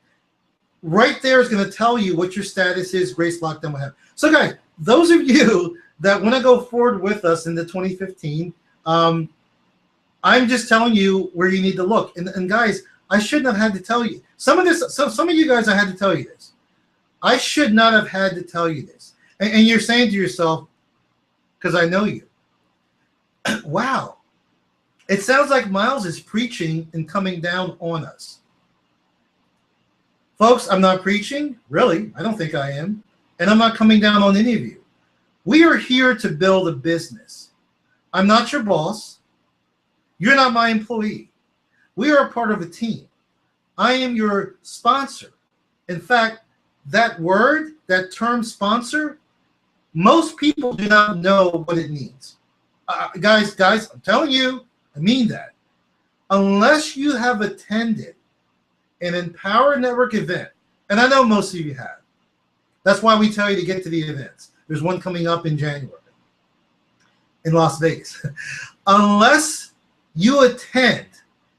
Right there is going to tell you what your status is, grace, lockdown, what have. So guys, those of you that want to go forward with us into 2015, I'm just telling you where you need to look. And guys, I shouldn't have had to tell you. Some of you guys, I had to tell you this. I should not have had to tell you this. And you're saying to yourself, because I know you, wow, it sounds like Miles is preaching and coming down on us. Folks, I'm not preaching, really. I don't think I am. And I'm not coming down on any of you. We are here to build a business. I'm not your boss. You're not my employee. We are a part of a team. I am your sponsor. In fact, that word, that term sponsor, most people do not know what it means. Guys, I'm telling you, I mean that. Unless you have attended an Empower Network event, And I know most of you have. That's why we tell you to get to the events. There's one coming up in January in Las Vegas. Unless you attend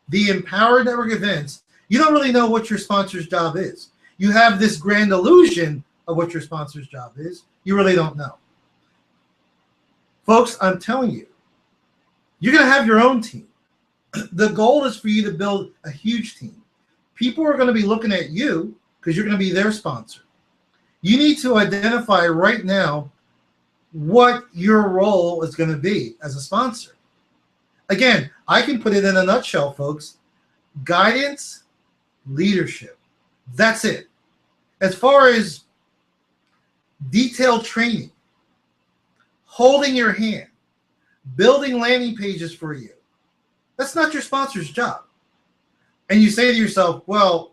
the Empower Network events, you don't really know what your sponsor's job is. You have this grand illusion of what your sponsor's job is. You really don't know. Folks, I'm telling you, you're going to have your own team. The goal is for you to build a huge team. People are going to be looking at you because you're going to be their sponsor. You need to identify right now what your role is going to be as a sponsor. Again, I can put it in a nutshell, folks. Guidance, leadership. That's it. As far as detailed training, holding your hand, building landing pages for you, that's not your sponsor's job. And you say to yourself, well,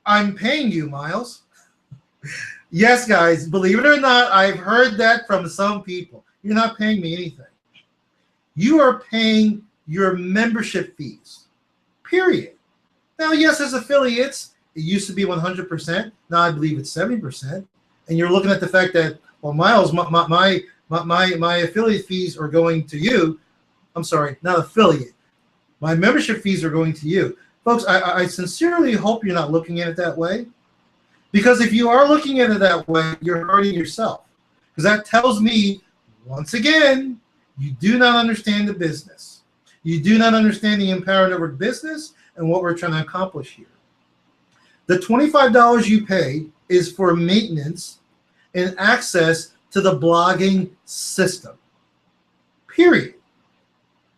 I'm paying you, Miles. Yes, guys, believe it or not, I've heard that from some people. You're not paying me anything. You are paying your membership fees, period. Now, yes, as affiliates, it used to be 100%. Now I believe it's 70%. And you're looking at the fact that, well, Miles, my affiliate fees are going to you. I'm sorry, not affiliate. My membership fees are going to you. Folks, I sincerely hope you're not looking at it that way. Because if you are looking at it that way, you're hurting yourself. Because that tells me, once again, you do not understand the business. You do not understand the Empower Network business and what we're trying to accomplish here. The $25 you pay is for maintenance and access to the blogging system, period.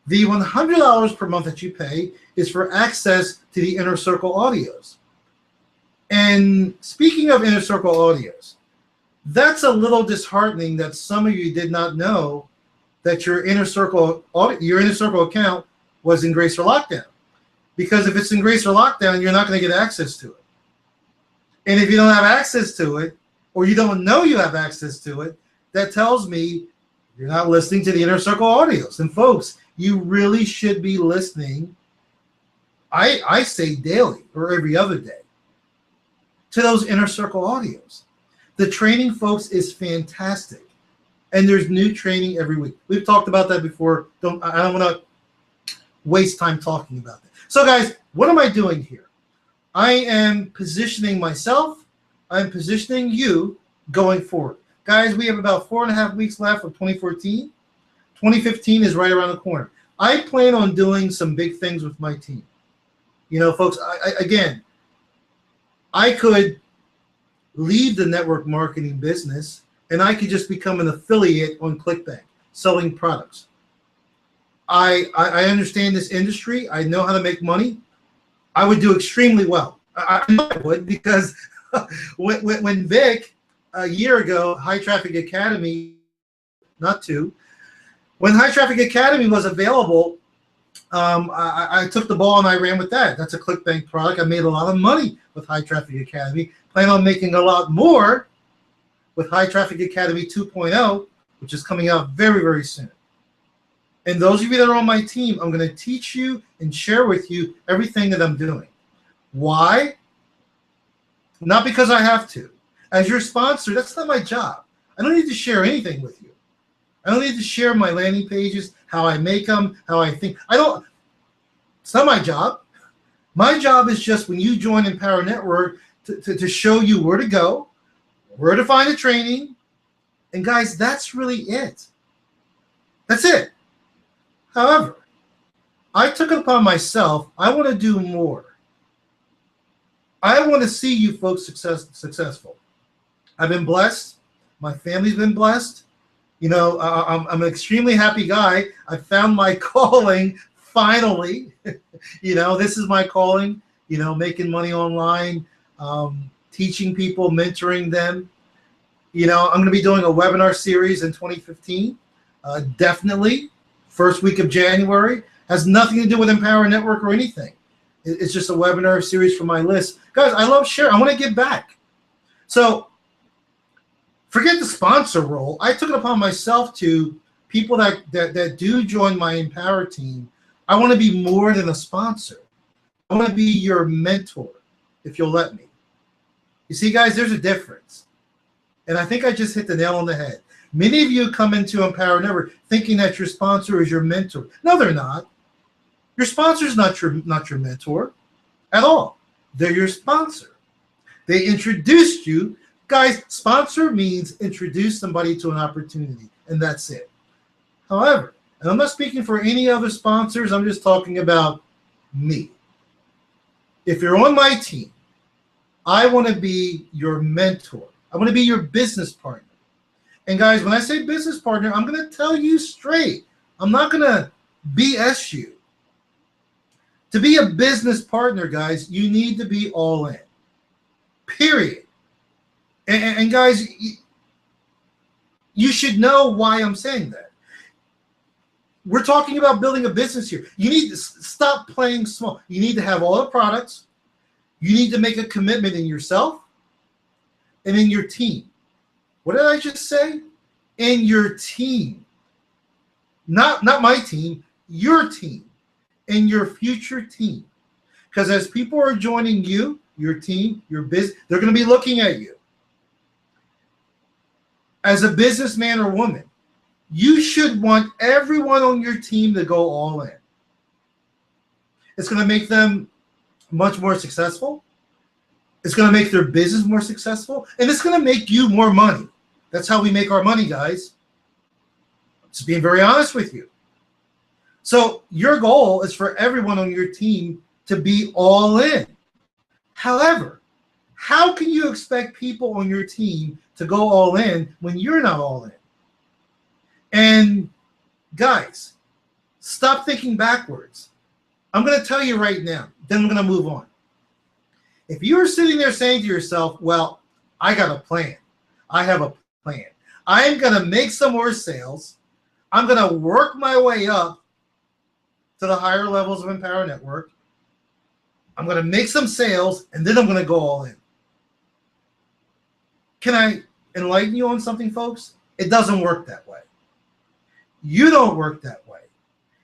The $100 per month that you pay is for access to the Inner Circle audios. And speaking of Inner Circle audios, that's a little disheartening that some of you did not know that your Inner Circle account was in Grace or Lockdown. Because if it's in Grace or Lockdown, you're not going to get access to it. And if you don't have access to it, or you don't know you have access to it, that tells me you're not listening to the Inner Circle audios. And folks, you really should be listening, I say daily or every other day, to those Inner Circle audios. The training, folks, is fantastic. And there's new training every week. We've talked about that before. I don't want to waste time talking about that. So, guys, what am I doing here? I am positioning myself. I'm positioning you going forward. Guys, we have about 4.5 weeks left of 2014. 2015 is right around the corner. I plan on doing some big things with my team. You know, folks, I could leave the network marketing business and I could just become an affiliate on ClickBank, selling products. I understand this industry. I know how to make money. I would do extremely well. I know I would, because when Vic, a year ago, High Traffic Academy, when High Traffic Academy was available, I took the ball and I ran with that. That's a ClickBank product. I made a lot of money with High Traffic Academy. Plan on making a lot more with High Traffic Academy 2.0, which is coming out very, very soon. And those of you that are on my team, I'm going to teach you and share with you everything that I'm doing. Why? Not because I have to. As your sponsor, that's not my job. I don't need to share anything with you. I don't need to share my landing pages, how I make them, how I think. It's not my job. My job is just when you join Empower Network to show you where to go, where to find the training. And guys, that's really it. That's it. However, I took it upon myself. I want to do more. I want to see you folks successful. I've been blessed. My family's been blessed. You know, I'm an extremely happy guy. I found my calling finally. You know, this is my calling, you know, making money online, teaching people, mentoring them. You know, I'm going to be doing a webinar series in 2015. Definitely. First week of January. Has nothing to do with Empower Network or anything. It's just a webinar series for my list. Guys, I love sharing. I want to give back. So forget the sponsor role. I took it upon myself to people that do join my Empower team. I want to be more than a sponsor. I want to be your mentor, if you'll let me. You see, guys, there's a difference. And I think I just hit the nail on the head. Many of you come into Empower Network thinking that your sponsor is your mentor. No, they're not. Your sponsor is not your mentor at all. They're your sponsor. They introduced you. Guys, sponsor means introduce somebody to an opportunity, and that's it. However, and I'm not speaking for any other sponsors, I'm just talking about me. If you're on my team, I want to be your mentor. I want to be your business partner. And guys, when I say business partner, I'm going to tell you straight. I'm not going to BS you. To be a business partner, guys, you need to be all in. Period. And guys, you should know why I'm saying that. We're talking about building a business here. You need to stop playing small. You need to have all the products. You need to make a commitment in yourself and in your team. What did I just say? In your team. Not my team, your team, and your future team. Because as people are joining you, your team, your business, they're going to be looking at you. As a businessman or woman, you should want everyone on your team to go all in. It's going to make them much more successful. It's going to make their business more successful. And it's going to make you more money. That's how we make our money, guys. Just being very honest with you. So your goal is for everyone on your team to be all in. However, how can you expect people on your team to go all in when you're not all in? And guys, stop thinking backwards. I'm going to tell you right now, then I'm going to move on. If you are sitting there saying to yourself, well, I got a plan. I have a plan. I'm going to make some more sales. I'm going to work my way up to the higher levels of Empower Network. I'm going to make some sales, and then I'm going to go all in. Can I enlighten you on something, folks? It doesn't work that way. You don't work that way.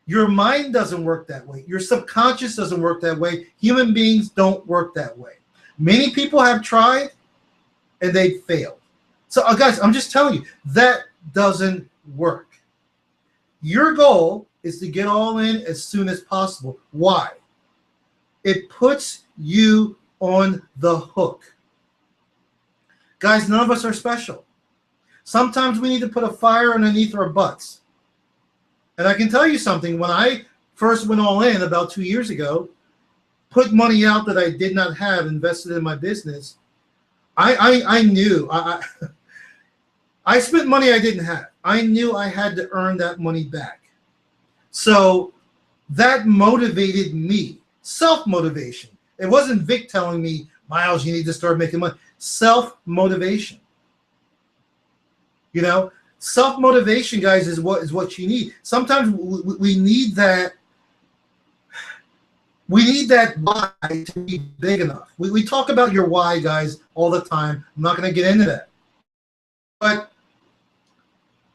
Your mind doesn't work that way. Your subconscious doesn't work that way. Human beings don't work that way. Many people have tried, and they failed. So, guys, I'm just telling you, that doesn't work. Your goal is to get all in as soon as possible. Why? It puts you on the hook. Guys, none of us are special. Sometimes we need to put a fire underneath our butts. And I can tell you something. When I first went all in about 2 years ago, put money out that I did not have invested in my business, I knew. I spent money I didn't have. I knew I had to earn that money back. So that motivated me. Self-motivation. It wasn't Vic telling me, Miles, you need to start making money. Self-motivation. You know, self-motivation, guys, is what you need. Sometimes we need that. We need that why to be big enough. We talk about your why, guys, all the time. I'm not going to get into that. But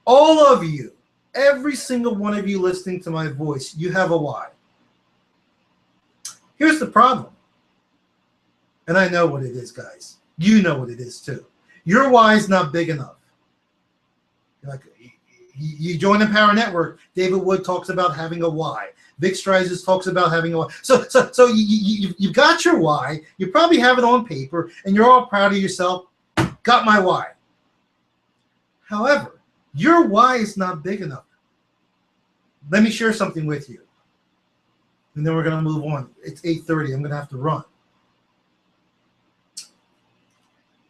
all of you, every single one of you listening to my voice, you have a why. Here's the problem. And I know what it is, guys. You know what it is, too. Your why is not big enough. Like, you join the Empower Network, David Wood talks about having a why. Vic Strizes talks about having a why. So you've got your why. You probably have it on paper, and you're all proud of yourself. Got my why. However, your why is not big enough. Let me share something with you. And then we're going to move on. It's 8:30. I'm going to have to run.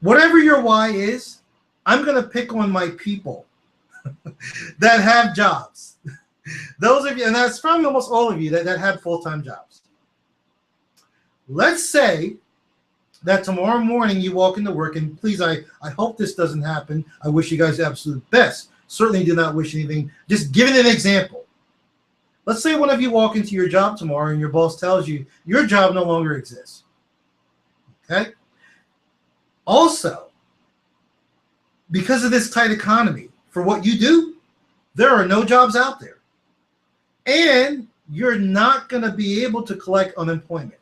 Whatever your why is, I'm going to pick on my people that have jobs. Those of you, and that's probably almost all of you that have full-time jobs. Let's say that tomorrow morning you walk into work, and please, I hope this doesn't happen. I wish you guys the absolute best. Certainly do not wish anything. Just giving an example. Let's say one of you walk into your job tomorrow and your boss tells you your job no longer exists. Okay? Also, because of this tight economy, for what you do, there are no jobs out there. And you're not going to be able to collect unemployment.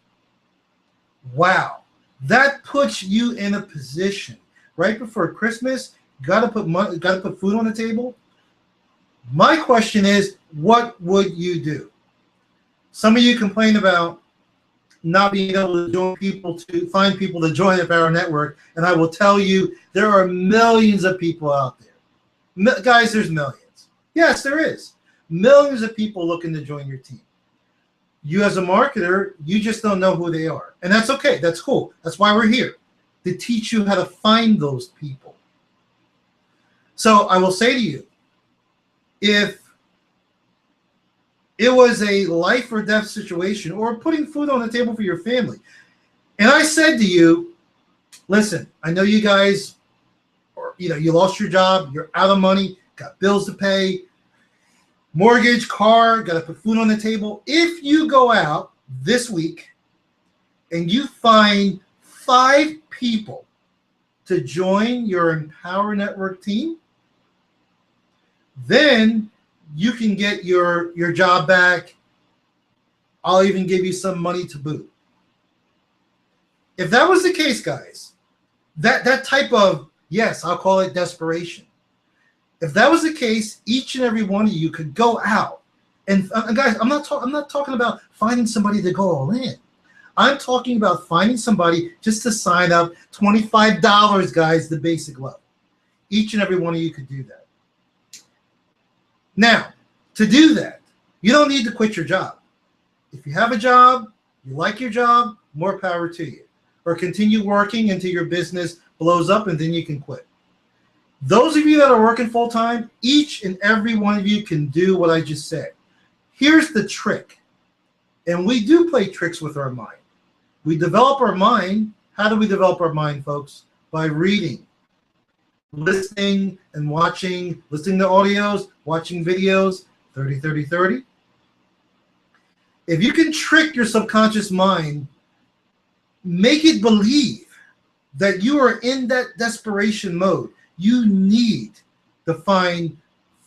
Wow. That puts you in a position right before Christmas. Got to put money, got to put food on the table. My question is, what would you do? Some of you complain about not being able to join people to find people to join the Power Network, and I will tell you, there are millions of people out there. Guys, there's millions. Yes, there is. Millions of people looking to join your team. You as a marketer, you just don't know who they are. And that's okay. That's cool. That's why we're here, to teach you how to find those people. So I will say to you, if it was a life or death situation or putting food on the table for your family, and I said to you, listen, I know you guys, or you lost your job, you're out of money, got bills to pay, mortgage, car, got to put food on the table. If you go out this week and you find 5 people to join your Empower Network team, then you can get your job back. I'll even give you some money to boot. If that was the case, guys, that type of, yes, I'll call it desperation. If that was the case, each and every one of you could go out and guys, I'm not talking about finding somebody to go all in. I'm talking about finding somebody just to sign up. $25, guys, the basic level. Each and every one of you could do that. Now, to do that, you don't need to quit your job. If you have a job, you like your job, more power to you. Or continue working until your business blows up and then you can quit. Those of you that are working full-time, each and every one of you can do what I just said. Here's the trick. And we do play tricks with our mind. We develop our mind. How do we develop our mind, folks? By reading, listening and watching, listening to audios, watching videos, 30, 30, 30. If you can trick your subconscious mind, make it believe that you are in that desperation mode. You need to find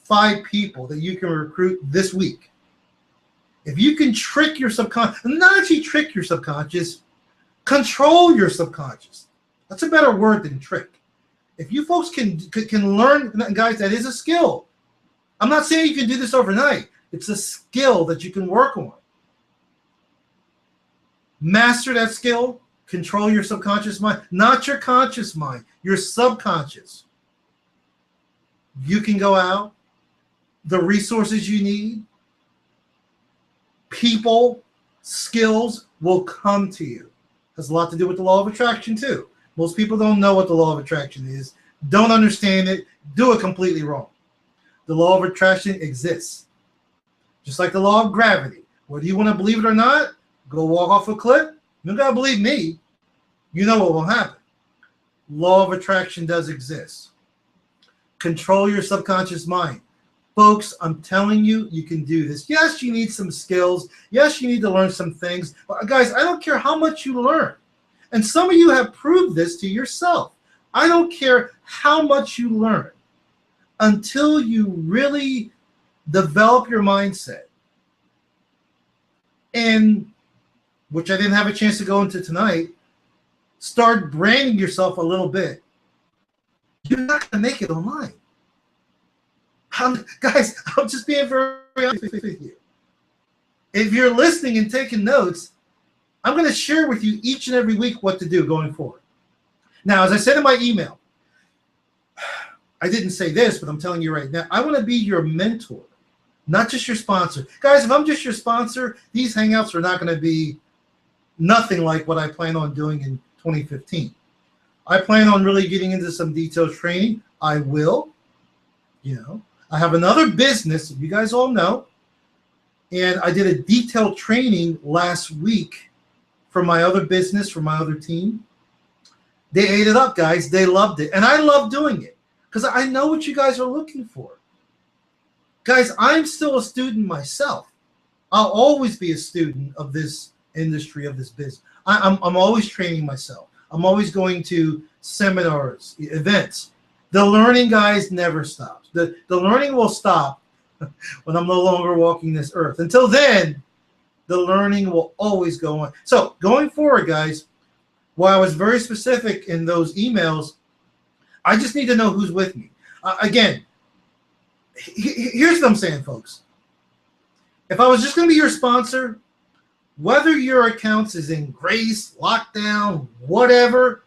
5 people that you can recruit this week. If you can trick your subconscious, not actually trick your subconscious, control your subconscious. That's a better word than trick. If you folks can learn, guys, that is a skill. I'm not saying you can do this overnight. It's a skill that you can work on. Master that skill. Control your subconscious mind. Not your conscious mind, your subconscious. You can go out. The resources you need, people, skills will come to you. Has a lot to do with the law of attraction too. Most people don't know what the law of attraction is, don't understand it, do it completely wrong. The law of attraction exists. Just like the law of gravity. Whether you want to believe it or not, go walk off a cliff. You don't got to believe me. You know what will happen. Law of attraction does exist. Control your subconscious mind. Folks, I'm telling you, you can do this. Yes, you need some skills. Yes, you need to learn some things. But guys, I don't care how much you learn. And some of you have proved this to yourself. I don't care how much you learn until you really develop your mindset. And, which I didn't have a chance to go into tonight, start branding yourself a little bit. You're not going to make it online. Guys, I'm just being very honest with you. If you're listening and taking notes, I'm going to share with you each and every week what to do going forward. Now, as I said in my email, I didn't say this, but I'm telling you right now, I want to be your mentor, not just your sponsor. Guys, if I'm just your sponsor, these Hangouts are not going to be nothing like what I plan on doing in 2015. I plan on really getting into some detailed training. I will. I have another business, you guys all know, and I did a detailed training last week for my other business, for my other team. They ate it up, guys. They loved it. And I love doing it because I know what you guys are looking for. Guys, I'm still a student myself. I'll always be a student of this industry, of this business. I'm always training myself. I'm always going to seminars, events. The learning, guys, never stops. The learning will stop when I'm no longer walking this earth. Until then, the learning will always go on. So going forward, guys, While I was very specific in those emails, I just need to know who's with me. Again, here's what I'm saying, folks. If I was just going to be your sponsor, whether your accounts is in grace, lockdown, whatever,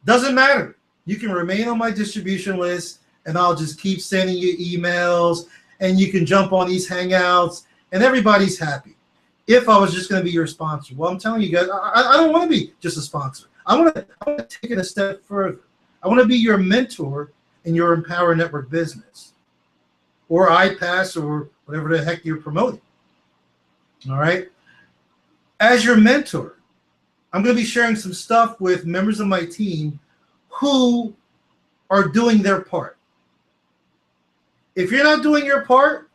doesn't matter. You can remain on my distribution list, and I'll just keep sending you emails, and you can jump on these Hangouts, and everybody's happy. If I was just going to be your sponsor, well, I'm telling you guys, I don't want to be just a sponsor. I want to take it a step further. I want to be your mentor in your Empower Network business, or iPass, or whatever the heck you're promoting. All right. As your mentor, I'm going to be sharing some stuff with members of my team who are doing their part. If you're not doing your part,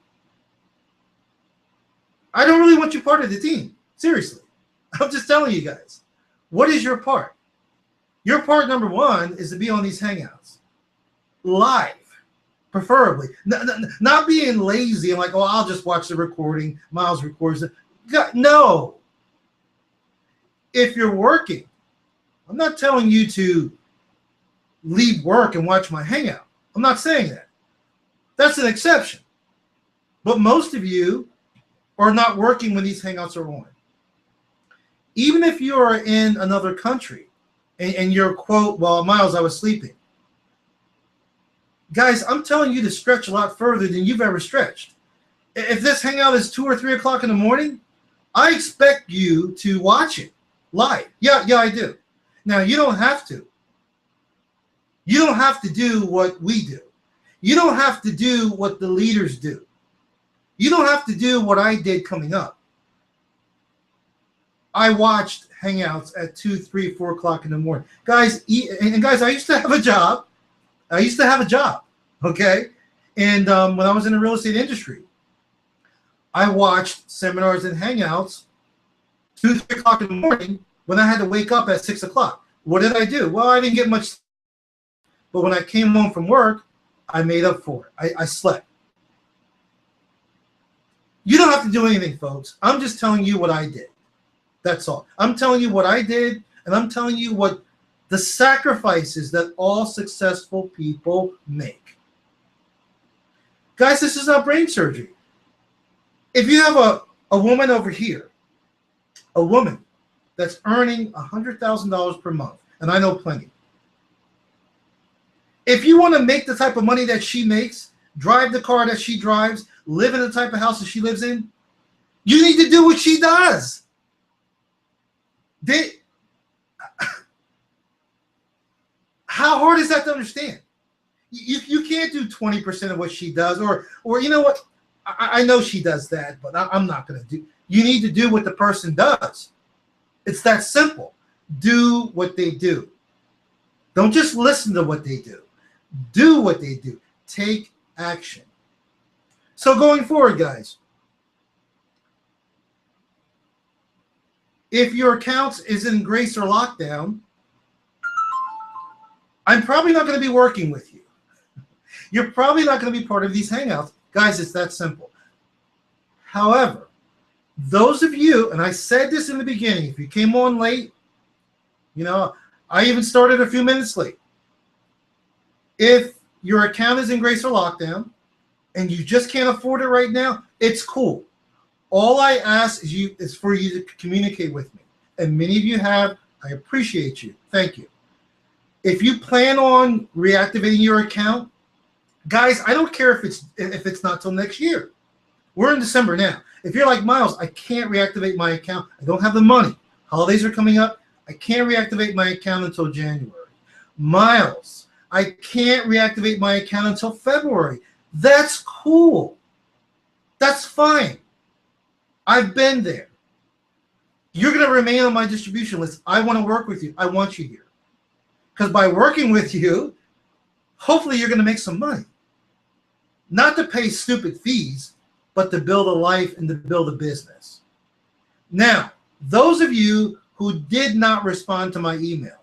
I don't really want you part of the team. Seriously. I'm just telling you guys. What is your part? Your part, number one, is to be on these Hangouts. Live, preferably. Not being lazy and like, oh, I'll just watch the recording. Miles records it. No. If you're working, I'm not telling you to leave work and watch my Hangout. I'm not saying that. That's an exception. But most of you are not working when these Hangouts are on. Even if you are in another country and you're, quote, well, Miles, I was sleeping. Guys, I'm telling you to stretch a lot further than you've ever stretched. If this Hangout is 2 or 3 o'clock in the morning, I expect you to watch it live. Yeah, I do. Now, you don't have to. You don't have to do what we do. You don't have to do what the leaders do. You don't have to do what I did coming up. I watched Hangouts at 2, 3, 4 o'clock in the morning. Guys, I used to have a job. Okay? And when I was in the real estate industry, I watched seminars and Hangouts 2, 3 o'clock in the morning when I had to wake up at 6 o'clock. What did I do? Well, I didn't get much. But when I came home from work, I made up for it. I slept. You don't have to do anything, folks. I'm just telling you what I did. That's all. I'm telling you what I did, and I'm telling you what the sacrifices that all successful people make. Guys, this is not brain surgery. If you have a woman over here, a woman that's earning $100,000 per month, and I know plenty. If you want to make the type of money that she makes, drive the car that she drives, live in the type of house that she lives in, you need to do what she does. How hard is that to understand? You can't do 20% of what she does, or you know what? I know she does that, but I'm not going to do. You need to do what the person does. It's that simple. Do what they do. Don't just listen to what they do. Do what they do. Take action. So going forward, guys, if your account is in grace or lockdown, I'm probably not going to be working with you. You're probably not going to be part of these Hangouts. Guys, it's that simple. However, those of you, and I said this in the beginning, if you came on late, I even started a few minutes late. If your account is in grace or lockdown and you just can't afford it right now, it's cool. All I ask is for you to communicate with me. And many of you have. I appreciate you. Thank you. If you plan on reactivating your account, guys, I don't care if it's not till next year. We're in December now. If you're like, Miles, I can't reactivate my account. I don't have the money. Holidays are coming up. I can't reactivate my account until January. Miles, I can't reactivate my account until February. That's cool. That's fine. I've been there. You're going to remain on my distribution list. I want to work with you. I want you here. Because by working with you, hopefully you're going to make some money. Not to pay stupid fees, but to build a life and to build a business. Now, those of you who did not respond to my email,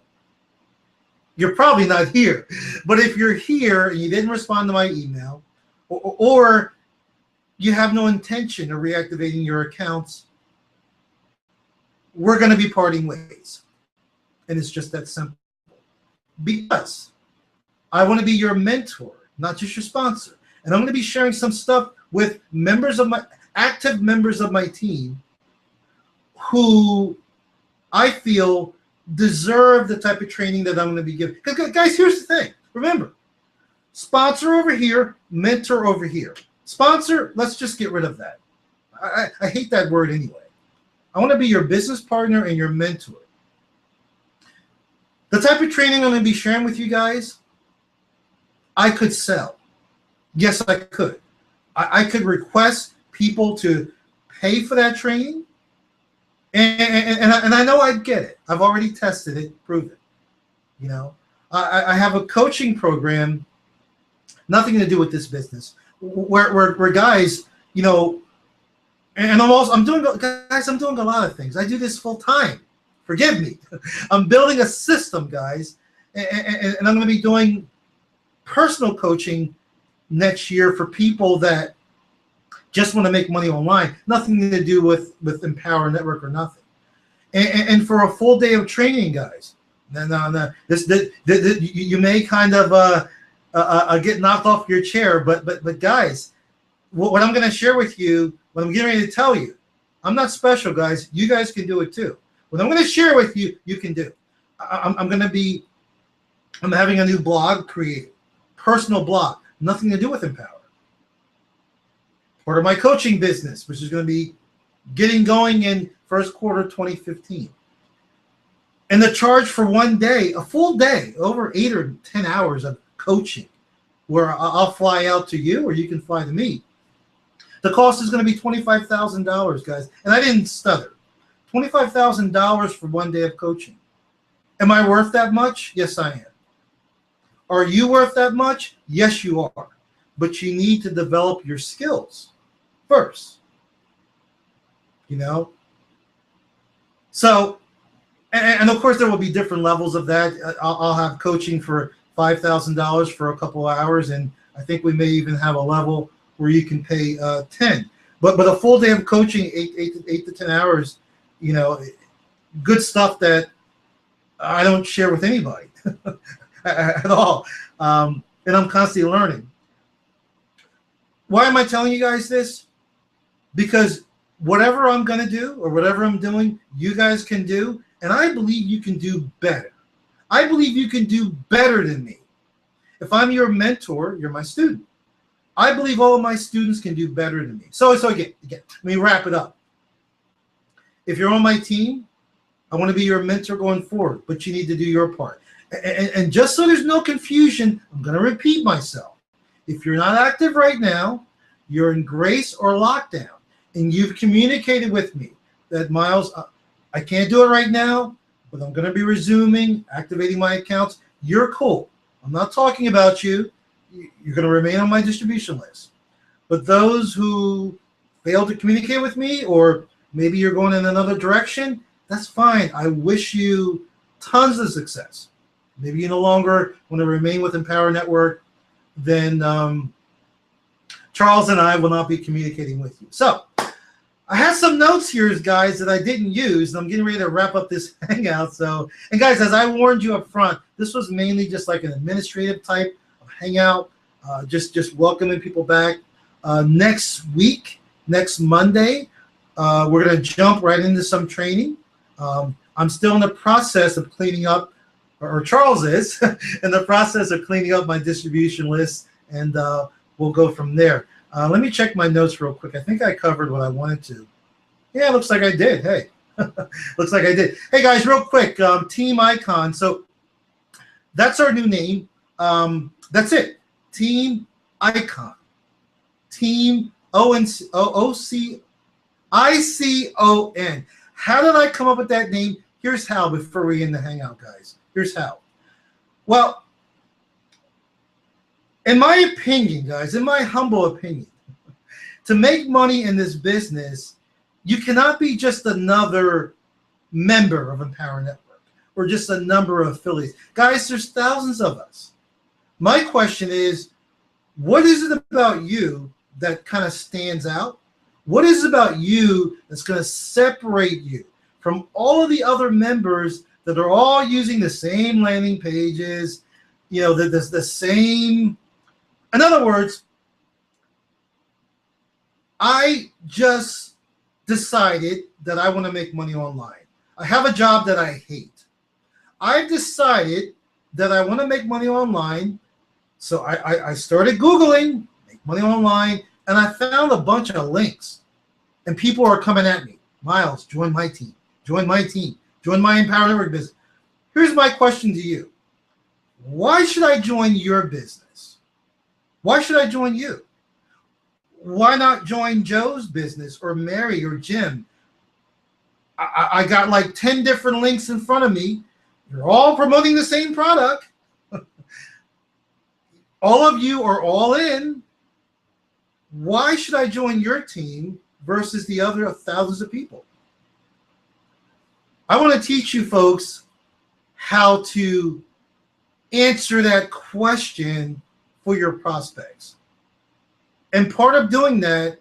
you're probably not here. But if you're here and you didn't respond to my email, or you have no intention of reactivating your accounts, we're going to be parting ways. And it's just that simple. Because I want to be your mentor, not just your sponsor. And I'm going to be sharing some stuff with active members of my team who I feel deserve the type of training that I'm going to be giving. Because guys, here's the thing. Remember, sponsor over here, mentor over here. Sponsor, let's just get rid of that. I hate that word anyway. I want to be your business partner and your mentor. The type of training I'm going to be sharing with you guys, I could sell. Yes, I could. I could request people to pay for that training, and I know I'd get it. I've already tested it, proven it. You know, I have a coaching program, nothing to do with this business, where guys, you know, and I'm doing a lot of things. I do this full time. Forgive me. I'm building a system, guys, and I'm going to be doing personal coaching next year for people that just want to make money online, nothing to do with Empower Network or nothing. And for a full day of training, guys, you may kind of get knocked off your chair, but guys, what I'm going to share with you, what I'm getting ready to tell you, I'm not special, guys. You guys can do it too. What I'm going to share with you, you can do. I'm having a new blog created, personal blog, nothing to do with Empower. Part of my coaching business, which is going to be getting going in first quarter 2015. And the charge for one day, a full day, over 8 or 10 hours of coaching, where I'll fly out to you or you can fly to me. The cost is going to be $25,000, guys. And I didn't stutter. $25,000 for one day of coaching. Am I worth that much? Yes, I am. Are you worth that much? Yes, you are. But you need to develop your skills first. You know? So, and of course, there will be different levels of that. I'll have coaching for $5,000 for a couple of hours, and I think we may even have a level where you can pay 10. But a full day of coaching, 8 to 10 hours, you know, good stuff that I don't share with anybody at all. And I'm constantly learning. Why am I telling you guys this? Because whatever I'm going to do or whatever I'm doing, you guys can do. And I believe you can do better. I believe you can do better than me. If I'm your mentor, you're my student. I believe all of my students can do better than me. So again, let me wrap it up. If you're on my team, I want to be your mentor going forward, but you need to do your part. And just so there's no confusion, I'm going to repeat myself. If you're not active right now, you're in grace or lockdown, and you've communicated with me that, Miles, I can't do it right now, but I'm going to be resuming, activating my accounts. You're cool. I'm not talking about you. You're going to remain on my distribution list. But those who fail to communicate with me, or maybe you're going in another direction, that's fine. I wish you tons of success. Maybe you no longer want to remain with Empower Network, then Charles and I will not be communicating with you. So I have some notes here, guys, that I didn't use, and I'm getting ready to wrap up this Hangout. So, and guys, as I warned you up front, this was mainly just like an administrative type of Hangout, just welcoming people back. Next week, next Monday, we're going to jump right into some training. I'm still in the process of cleaning up, or Charles is, in the process of cleaning up my distribution list, and we'll go from there. Let me check my notes real quick. I think I covered what I wanted to. Yeah, looks like I did. Hey, looks like I did. Hey, guys, real quick, Team Icon. So that's our new name. That's it. Team Icon. Team O-C-I-C-O-N. How did I come up with that name? Here's how before we end the Hangout, guys. Here's how. Well, in my opinion, guys, in my humble opinion, to make money in this business, you cannot be just another member of Empower Network or just a number of affiliates. Guys, there's thousands of us. My question is, what is it about you that kind of stands out? What is it about you that's going to separate you from all of the other members that are all using the same landing pages, you know, the same. In other words, I just decided that I want to make money online. I have a job that I hate. I've decided that I want to make money online. So I started Googling, make money online, and I found a bunch of links. And people are coming at me. Miles, join my team. Join my team. Join my Empower Network business. Here's my question to you. Why should I join your business? Why should I join you? Why not join Joe's business or Mary or Jim? I got like 10 different links in front of me. You're all promoting the same product. All of you are all in. Why should I join your team versus the other thousands of people? I want to teach you folks how to answer that question for your prospects. And part of doing that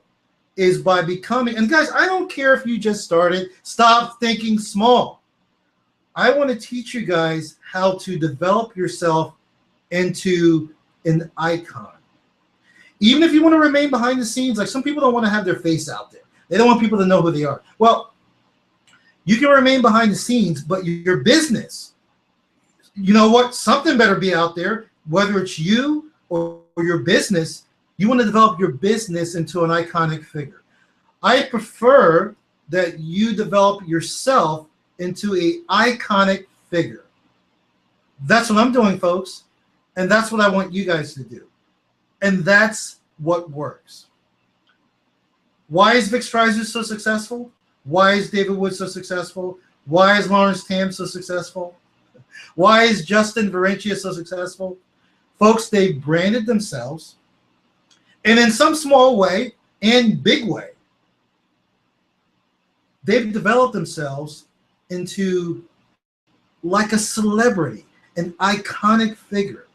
is by becoming, and guys, I don't care if you just started, stop thinking small. I want to teach you guys how to develop yourself into an icon. Even if you want to remain behind the scenes, like some people don't want to have their face out there. They don't want people to know who they are. Well, you can remain behind the scenes, but your business, you know what? Something better be out there, whether it's you or your business. You want to develop your business into an iconic figure. I prefer that you develop yourself into an iconic figure. That's what I'm doing, folks. And that's what I want you guys to do. And that's what works. Why is Vic Streiser so successful? Why is David Wood so successful? Why is Lawrence Tam so successful? Why is Justin Varentia so successful? Folks, they branded themselves, and in some small way and big way, they've developed themselves into like a celebrity, an iconic figure.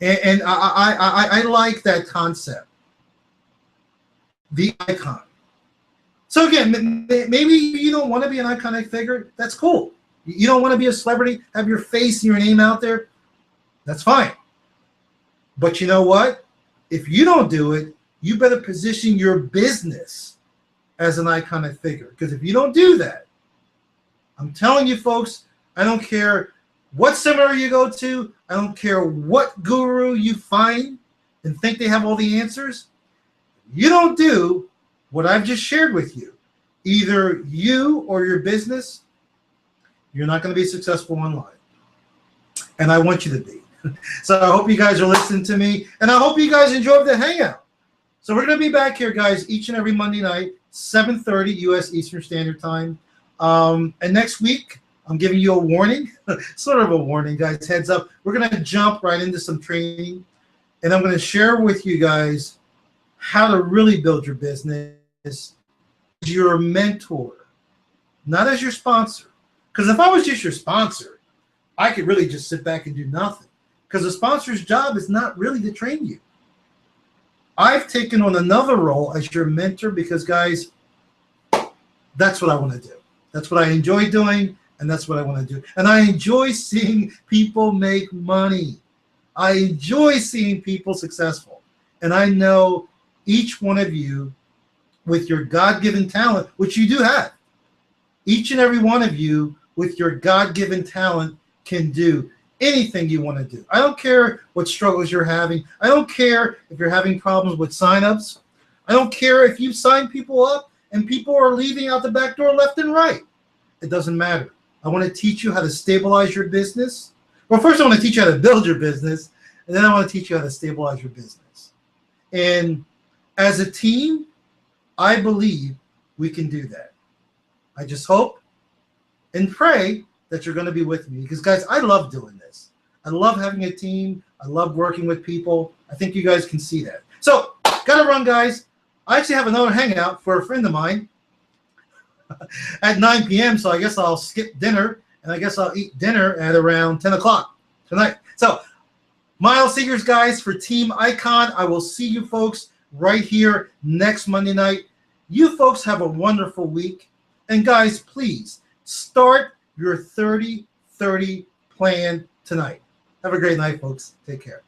And I like that concept, the icon. So again, maybe you don't want to be an iconic figure. That's cool. You don't want to be a celebrity, have your face and your name out there. That's fine. But you know what? If you don't do it, you better position your business as an iconic figure. Because if you don't do that, I'm telling you folks, I don't care what seminar you go to, I don't care what guru you find and think they have all the answers. You don't do what I've just shared with you. Either you or your business, you're not going to be successful online. And I want you to be. So I hope you guys are listening to me, and I hope you guys enjoyed the Hangout. So we're going to be back here, guys, each and every Monday night, 7:30 U.S. Eastern Standard Time. And next week, I'm giving you a warning, sort of a warning, guys, heads up. We're going to jump right into some training, and I'm going to share with you guys how to really build your business as your mentor, not as your sponsor. Because if I was just your sponsor, I could really just sit back and do nothing. Because the sponsor's job is not really to train you. I've taken on another role as your mentor because, guys, that's what I want to do. That's what I enjoy doing, and that's what I want to do. And I enjoy seeing people make money. I enjoy seeing people successful. And I know each one of you, with your God-given talent, which you do have, each and every one of you with your God-given talent can do anything you want to do. I don't care what struggles you're having. I don't care if you're having problems with signups. I don't care if you sign people up and people are leaving out the back door left and right. It doesn't matter. I want to teach you how to stabilize your business. Well, first I want to teach you how to build your business, and then I want to teach you how to stabilize your business. And as a team, I believe we can do that. I just hope and pray that you're going to be with me, because, guys, I love doing this. I love having a team. I love working with people. I think you guys can see that. So, got to run, guys. I actually have another hangout for a friend of mine at 9 p.m., so I guess I'll skip dinner, and I guess I'll eat dinner at around 10 o'clock tonight. So, Miles Seegers, guys, for Team Icon. I will see you folks right here next Monday night. You folks have a wonderful week. And, guys, please start your 30 8:30 playing tonight. Have a great night, folks. Take care.